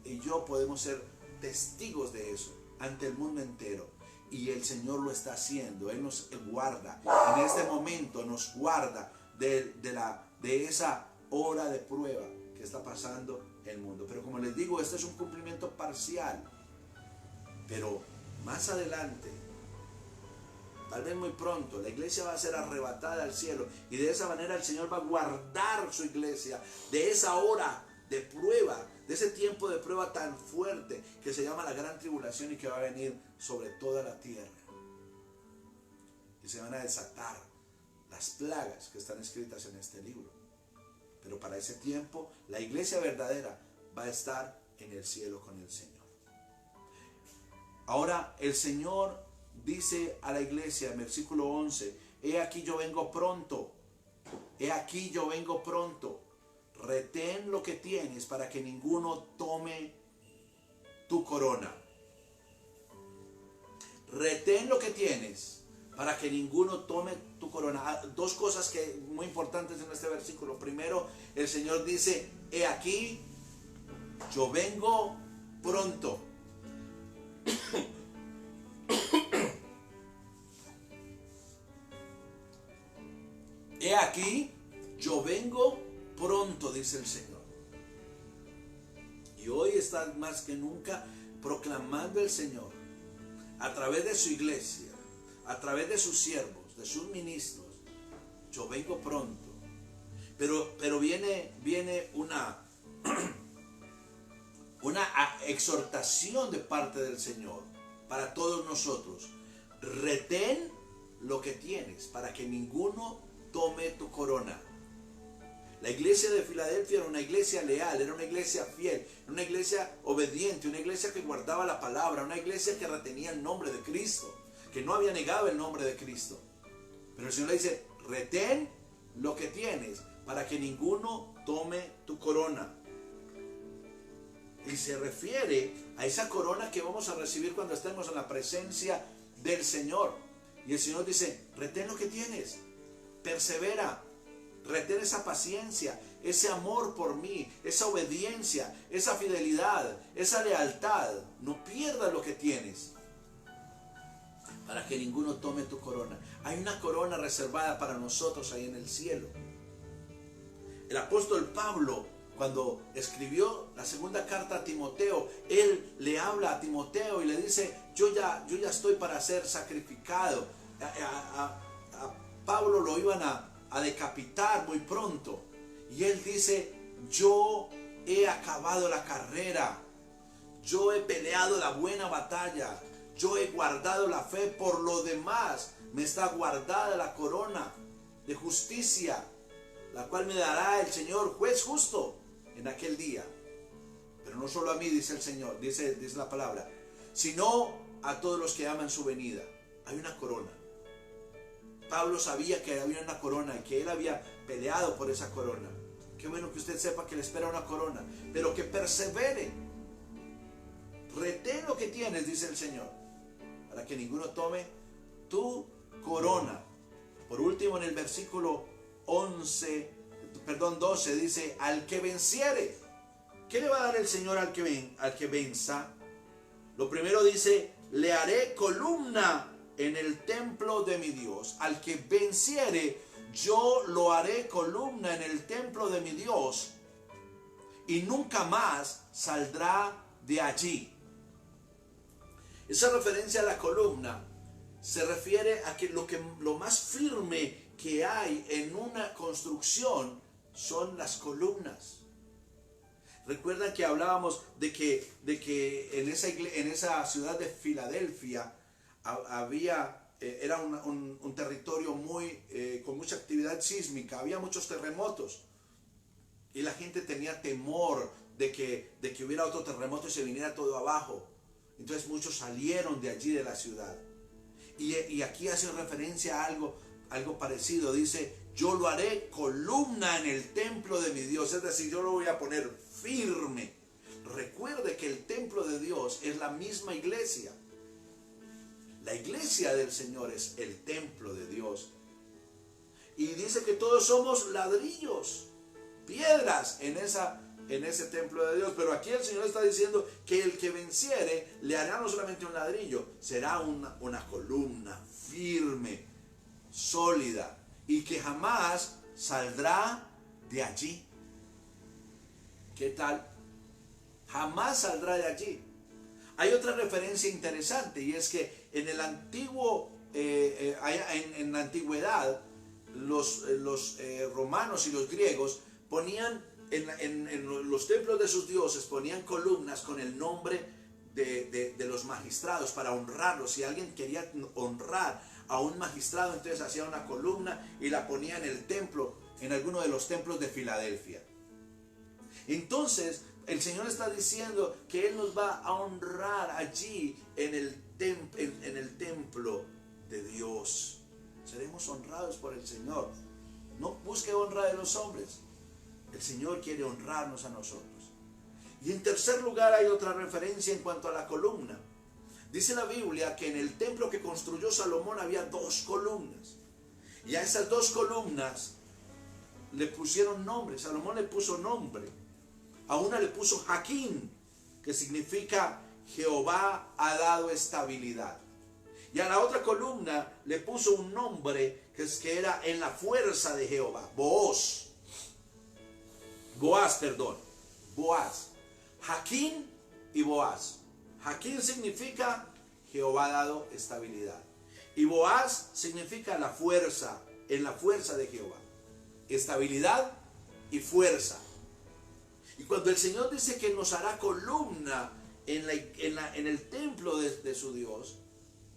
y yo podemos ser testigos de eso ante el mundo entero. Y el Señor lo está haciendo. Él nos guarda. En este momento nos guarda de esa hora de prueba que está pasando el mundo. Pero como les digo, este es un cumplimiento parcial. Pero más adelante, tal vez muy pronto, la iglesia va a ser arrebatada al cielo. Y de esa manera el Señor va a guardar su iglesia de esa hora de prueba, de ese tiempo de prueba tan fuerte que se llama la gran tribulación y que va a venir sobre toda la tierra. Y se van a desatar las plagas que están escritas en este libro. Pero para ese tiempo la iglesia verdadera va a estar en el cielo con el Señor. Ahora el Señor dice a la iglesia en versículo 11: he aquí yo vengo pronto, he aquí yo vengo pronto. Retén lo que tienes para que ninguno tome tu corona. Retén lo que tienes para que ninguno tome tu corona. Dos cosas que muy importantes en este versículo. Primero, el Señor dice, he aquí, yo vengo pronto. He aquí, yo vengo pronto, dice el Señor. Y hoy está más que nunca proclamando el Señor a través de su iglesia, a través de sus siervos, de sus ministros. Yo vengo pronto. Pero viene una exhortación de parte del Señor para todos nosotros. Retén lo que tienes para que ninguno tome tu corona. La iglesia de Filadelfia era una iglesia leal, era una iglesia fiel, era una iglesia obediente, una iglesia que guardaba la palabra, una iglesia que retenía el nombre de Cristo, que no había negado el nombre de Cristo. Pero el Señor le dice, retén lo que tienes para que ninguno tome tu corona. Y se refiere a esa corona que vamos a recibir cuando estemos en la presencia del Señor. Y el Señor dice, retén lo que tienes, persevera, retén esa paciencia, ese amor por mí, esa obediencia, esa fidelidad, esa lealtad. No pierdas lo que tienes para que ninguno tome tu corona. Hay una corona reservada para nosotros ahí en el cielo. El apóstol Pablo, cuando escribió la segunda carta a Timoteo, él le habla a Timoteo y le dice, yo ya estoy para ser sacrificado. A Pablo lo iban a decapitar muy pronto. Y él dice, yo he acabado la carrera, yo he peleado la buena batalla, yo he guardado la fe, por lo demás me está guardada la corona de justicia, la cual me dará el Señor, juez justo, en aquel día. Pero no solo a mí, dice el Señor, dice la palabra, sino a todos los que aman su venida. Hay una corona. Pablo sabía que había una corona y que él había peleado por esa corona. Qué bueno que usted sepa que le espera una corona, pero que persevere. Retén lo que tienes, dice el Señor, para que ninguno tome tu corona. Por último, en el versículo 12 dice, al que venciere. ¿Qué le va a dar el Señor al que venza? Lo primero dice, le haré columna en el templo de mi Dios. Al que venciere, yo lo haré columna en el templo de mi Dios, y nunca más saldrá de allí. Esa referencia a la columna se refiere a que lo más firme que hay en una construcción son las columnas. Recuerdan que hablábamos de que en esa ciudad de Filadelfia era un territorio con mucha actividad sísmica, había muchos terremotos y la gente tenía temor de que hubiera otro terremoto y se viniera todo abajo. Entonces muchos salieron de allí, de la ciudad. Y aquí hace referencia a algo parecido. Dice, yo lo haré columna en el templo de mi Dios. Es decir, yo lo voy a poner firme. Recuerde que el templo de Dios es la misma iglesia. La iglesia del Señor es el templo de Dios. Y dice que todos somos ladrillos, piedras en ese templo de Dios. Pero aquí el Señor está diciendo que el que venciere le hará no solamente un ladrillo, será una columna firme, sólida, y que jamás saldrá de allí. ¿Qué tal? Jamás saldrá de allí. Hay otra referencia interesante, y es que en el antiguo, en la antigüedad, los romanos y los griegos ponían en los templos de sus dioses, ponían columnas con el nombre de los magistrados para honrarlos. Si alguien quería honrar a un magistrado, entonces hacía una columna y la ponía en el templo, en alguno de los templos de Filadelfia. Entonces el Señor está diciendo que Él nos va a honrar allí en el templo de Dios. Seremos honrados por el Señor. No busque honra de los hombres. El Señor quiere honrarnos a nosotros. Y en tercer lugar hay otra referencia en cuanto a la columna. Dice la Biblia que en el templo que construyó Salomón había 2 columnas. Y a esas 2 columnas le pusieron nombre. Salomón le puso nombre. A una le puso Jaquín, que significa Jehová ha dado estabilidad. Y a la otra columna le puso un nombre que era en la fuerza de Jehová. Boaz, perdón. Boaz. Jaquín y Boaz. Jaquín significa Jehová ha dado estabilidad. Y Boaz significa la fuerza, en la fuerza de Jehová. Estabilidad y fuerza. Y cuando el Señor dice que nos hará columna en el templo de su Dios,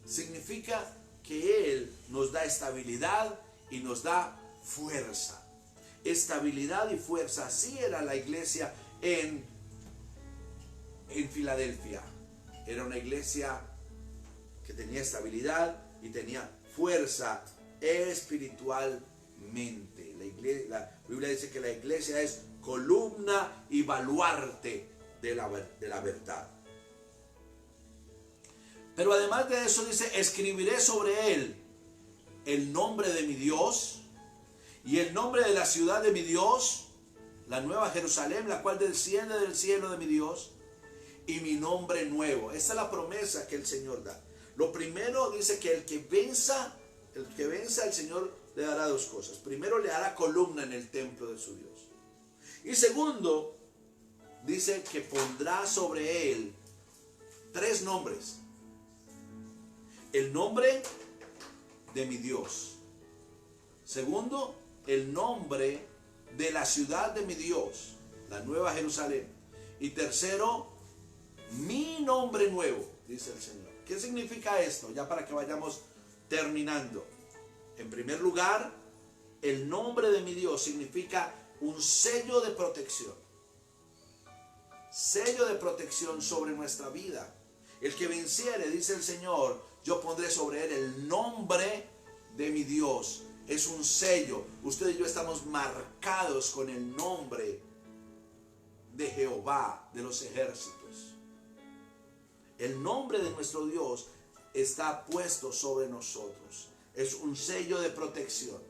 significa que Él nos da estabilidad y nos da fuerza. Estabilidad y fuerza. Así era la iglesia en Filadelfia. Era una iglesia que tenía estabilidad y tenía fuerza espiritualmente. La Biblia dice que la iglesia es columna y baluarte de la verdad. Pero además de eso dice, escribiré sobre él el nombre de mi Dios y el nombre de la ciudad de mi Dios, la nueva Jerusalén, la cual desciende del cielo de mi Dios, y mi nombre nuevo. Esa es la promesa que el Señor da. Lo primero dice que el que venza, el Señor le dará 2 cosas. Primero, le hará columna en el templo de su Dios. Y segundo, dice que pondrá sobre él 3 nombres. El nombre de mi Dios. Segundo, el nombre de la ciudad de mi Dios, la nueva Jerusalén. Y tercero, mi nombre nuevo, dice el Señor. ¿Qué significa esto? Ya para que vayamos terminando. En primer lugar, el nombre de mi Dios significa un sello de protección. Sello de protección sobre nuestra vida. El que venciere, dice el Señor, yo pondré sobre él el nombre de mi Dios. Es un sello. Usted y yo estamos marcados con el nombre de Jehová de los ejércitos. El nombre de nuestro Dios está puesto sobre nosotros. Es un sello de protección.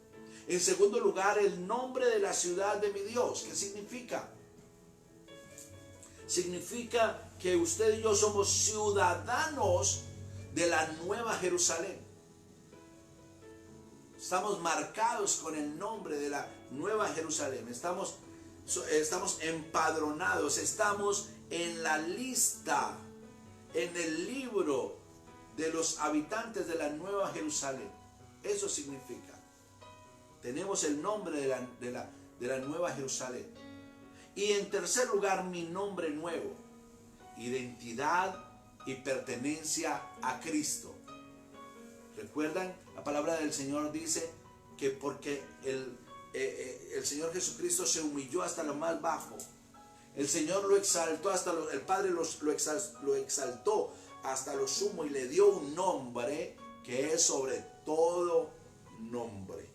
En segundo lugar, el nombre de la ciudad de mi Dios. ¿Qué significa? Significa que usted y yo somos ciudadanos de la nueva Jerusalén. Estamos marcados con el nombre de la nueva Jerusalén. Estamos empadronados. Estamos en la lista, en el libro de los habitantes de la nueva Jerusalén. Eso significa. Tenemos el nombre de la nueva Jerusalén. Y en tercer lugar, mi nombre nuevo. Identidad y pertenencia a Cristo. ¿Recuerdan? La palabra del Señor dice que porque el Señor Jesucristo se humilló hasta lo más bajo. El Señor lo exaltó el Padre lo exaltó hasta lo sumo y le dio un nombre que es sobre todo nombre.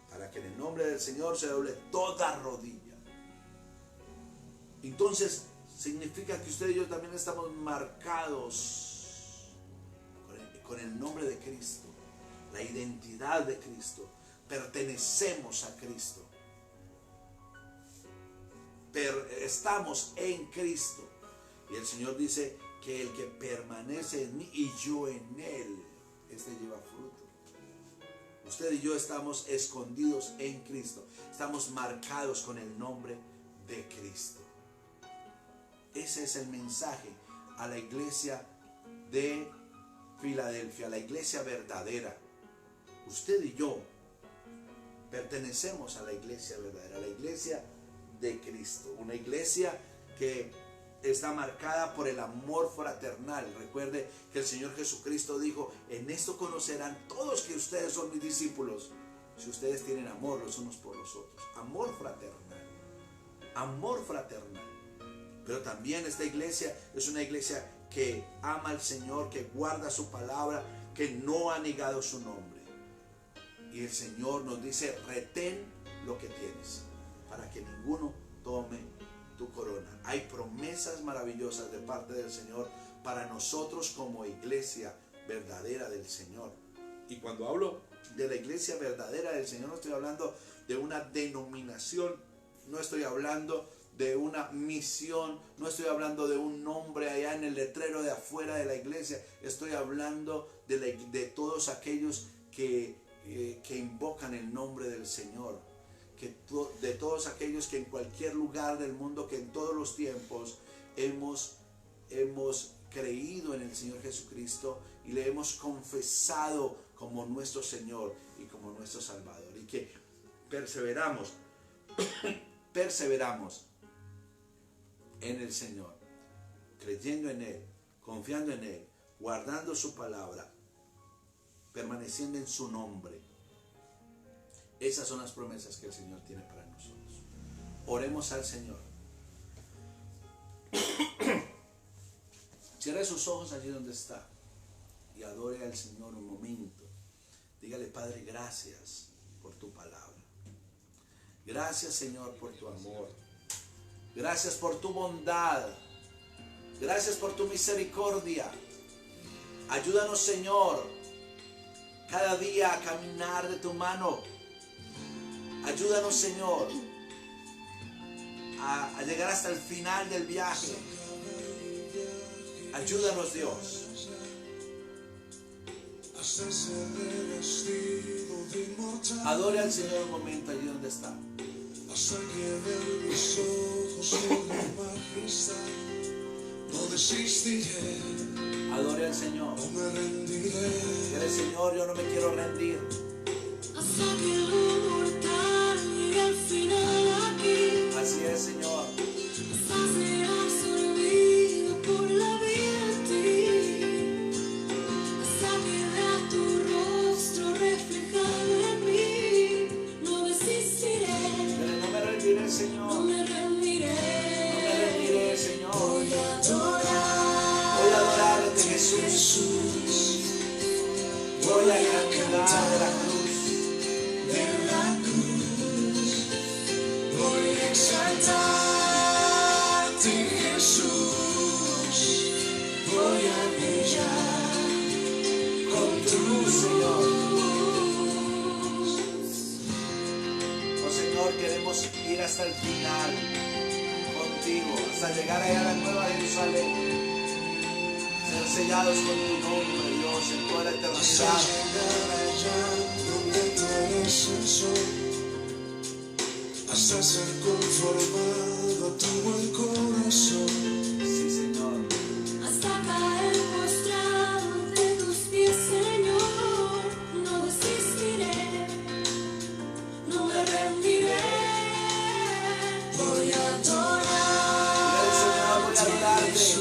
Para que en el nombre del Señor se doble toda rodilla. Entonces significa que usted y yo también estamos marcados con el nombre de Cristo, la identidad de Cristo. Pertenecemos a Cristo. Estamos en Cristo. Y el Señor dice que el que permanece en mí y yo en él, este lleva fruto. Usted y yo estamos escondidos en Cristo. Estamos marcados con el nombre de Cristo. Ese es el mensaje a la iglesia de Filadelfia, la iglesia verdadera. Usted y yo pertenecemos a la iglesia verdadera, a la iglesia de Cristo. Una iglesia que está marcada por el amor fraternal. Recuerde que el Señor Jesucristo dijo, en esto conocerán todos que ustedes son mis discípulos, si ustedes tienen amor los unos por los otros. Amor fraternal. Amor fraternal. Pero también esta iglesia es una iglesia que ama al Señor, que guarda su palabra, que no ha negado su nombre. Y el Señor nos dice, retén lo que tienes, para que ninguno tome tu corona. Hay promesas maravillosas de parte del Señor para nosotros como iglesia verdadera del Señor. Y cuando hablo de la iglesia verdadera del Señor, no estoy hablando de una denominación, no estoy hablando de una misión, no estoy hablando de un nombre allá en el letrero de afuera de la iglesia. Estoy hablando de todos aquellos que invocan el nombre del Señor, de todos aquellos que en cualquier lugar del mundo, que en todos los tiempos hemos creído en el Señor Jesucristo y le hemos confesado como nuestro Señor y como nuestro Salvador, y que perseveramos en el Señor, creyendo en Él, confiando en Él, guardando su palabra, permaneciendo en su nombre. Esas son las promesas que el Señor tiene para nosotros. Oremos al Señor. Cierre sus ojos allí donde está y adore al Señor un momento. Dígale: Padre, gracias por tu palabra. Gracias, Señor, por tu amor. Gracias por tu bondad. Gracias por tu misericordia. Ayúdanos, Señor, cada día a caminar de tu mano. Ayúdanos, Señor, a llegar hasta el final del viaje. Ayúdanos, Dios. Adore al Señor un momento allí donde está. Hasta que vean mis ojos en la majestad, no desistiré. Adore al Señor. No me rendiré. Dile: Señor, yo no me quiero rendir. Hasta que lo mortal llegue al final aquí. Así es, Señor. Hasta ser absorbido por la vida en ti. Hasta que vea tu rostro reflejado en mí. No desistiré. Dile: no me rendiré, Señor. No me rendiré. No me rendiré, Señor. Voy a adorar. Voy a adorarte, Jesús. Voy a cantar de la cruz. De la cruz voy a exaltarte, Jesús. Voy a brillar con tu Señor. luz. Oh, Señor, queremos ir hasta el final contigo, hasta llegar allá a la nueva Jerusalén. Ser sellados con tu nombre, Dios, en toda la Hasta eternidad. llegar allá donde tú eres el sol, hasta ser conformado a tu buen corazón. Sí, Señor. Hasta caer postrado de tus pies, Señor. No desistiré, no me rendiré. Voy a adorar. Dile: Señor, voy a adorarte.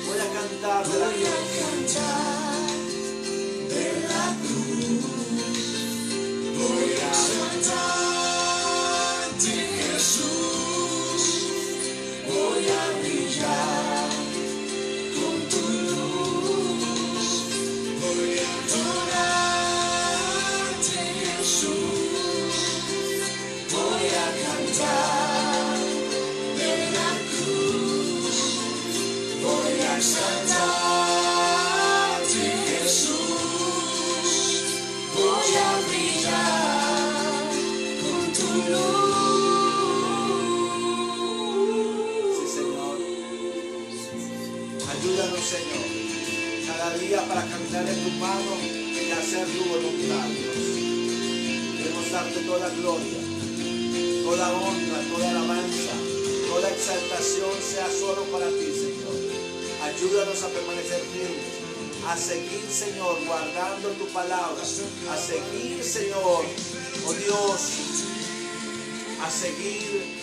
Voy a cantar de la Voy a cruz. cantar de la cruz. Voy a exaltarte, Jesús. Voy a brillar con tu luz. Voy a adorarte, Jesús. Voy a cantar de la cruz. Voy a exaltarte, Jesús. Voy a brillar con tu luz. Sí, Señor. Ayúdanos, Señor, cada día para caminar en tu mano y hacer tu voluntad, Dios. Queremos darte toda gloria, toda honra, toda alabanza, toda exaltación sea solo para ti, Señor. Ayúdanos a permanecer firmes, a seguir, Señor, guardando tu palabra, a seguir, Señor, oh Dios, a seguir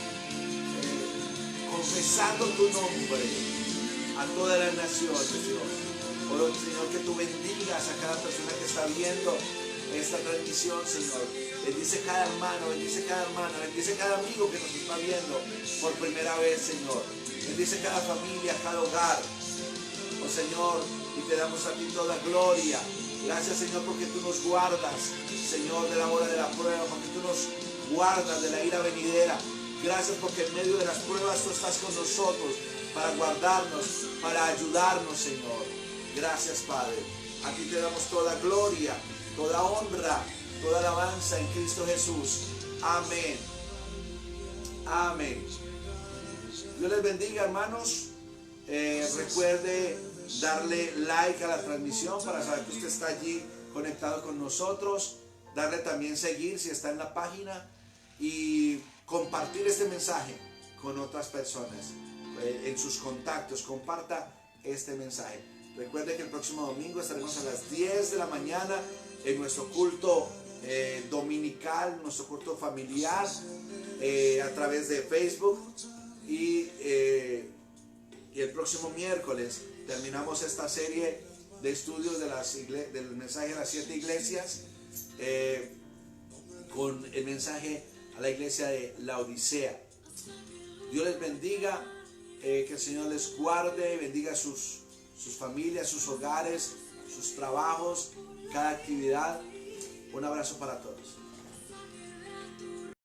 confesando tu nombre a todas las naciones, Dios. Oro, Señor, que tú bendigas a cada persona que está viendo esta transmisión, Señor. Bendice cada hermano, bendice cada hermana, bendice cada amigo que nos está viendo por primera vez, Señor. Bendice cada familia, cada hogar. Oh, Señor, y te damos a ti toda gloria. Gracias, Señor, porque tú nos guardas, Señor, de la hora de la prueba, porque tú nos guardas de la ira venidera. Gracias porque en medio de las pruebas tú estás con nosotros para guardarnos, para ayudarnos, Señor. Gracias, Padre. A ti te damos toda gloria, toda honra, toda alabanza en Cristo Jesús. Amén. Amén. Dios les bendiga, hermanos. Recuerde darle like a la transmisión para saber que usted está allí conectado con nosotros. Darle también seguir si está en la página. Y compartir este mensaje con otras personas. En sus contactos, comparta este mensaje. Recuerde que el próximo domingo estaremos a las 10 de la mañana en nuestro culto dominical, nuestro culto familiar a través de Facebook. Y el próximo miércoles terminamos esta serie de estudios del mensaje de las 7 iglesias con el mensaje a la iglesia de Laodicea. Dios les bendiga, que el Señor les guarde, bendiga sus familias, sus hogares, sus trabajos, cada actividad. Un abrazo para todos.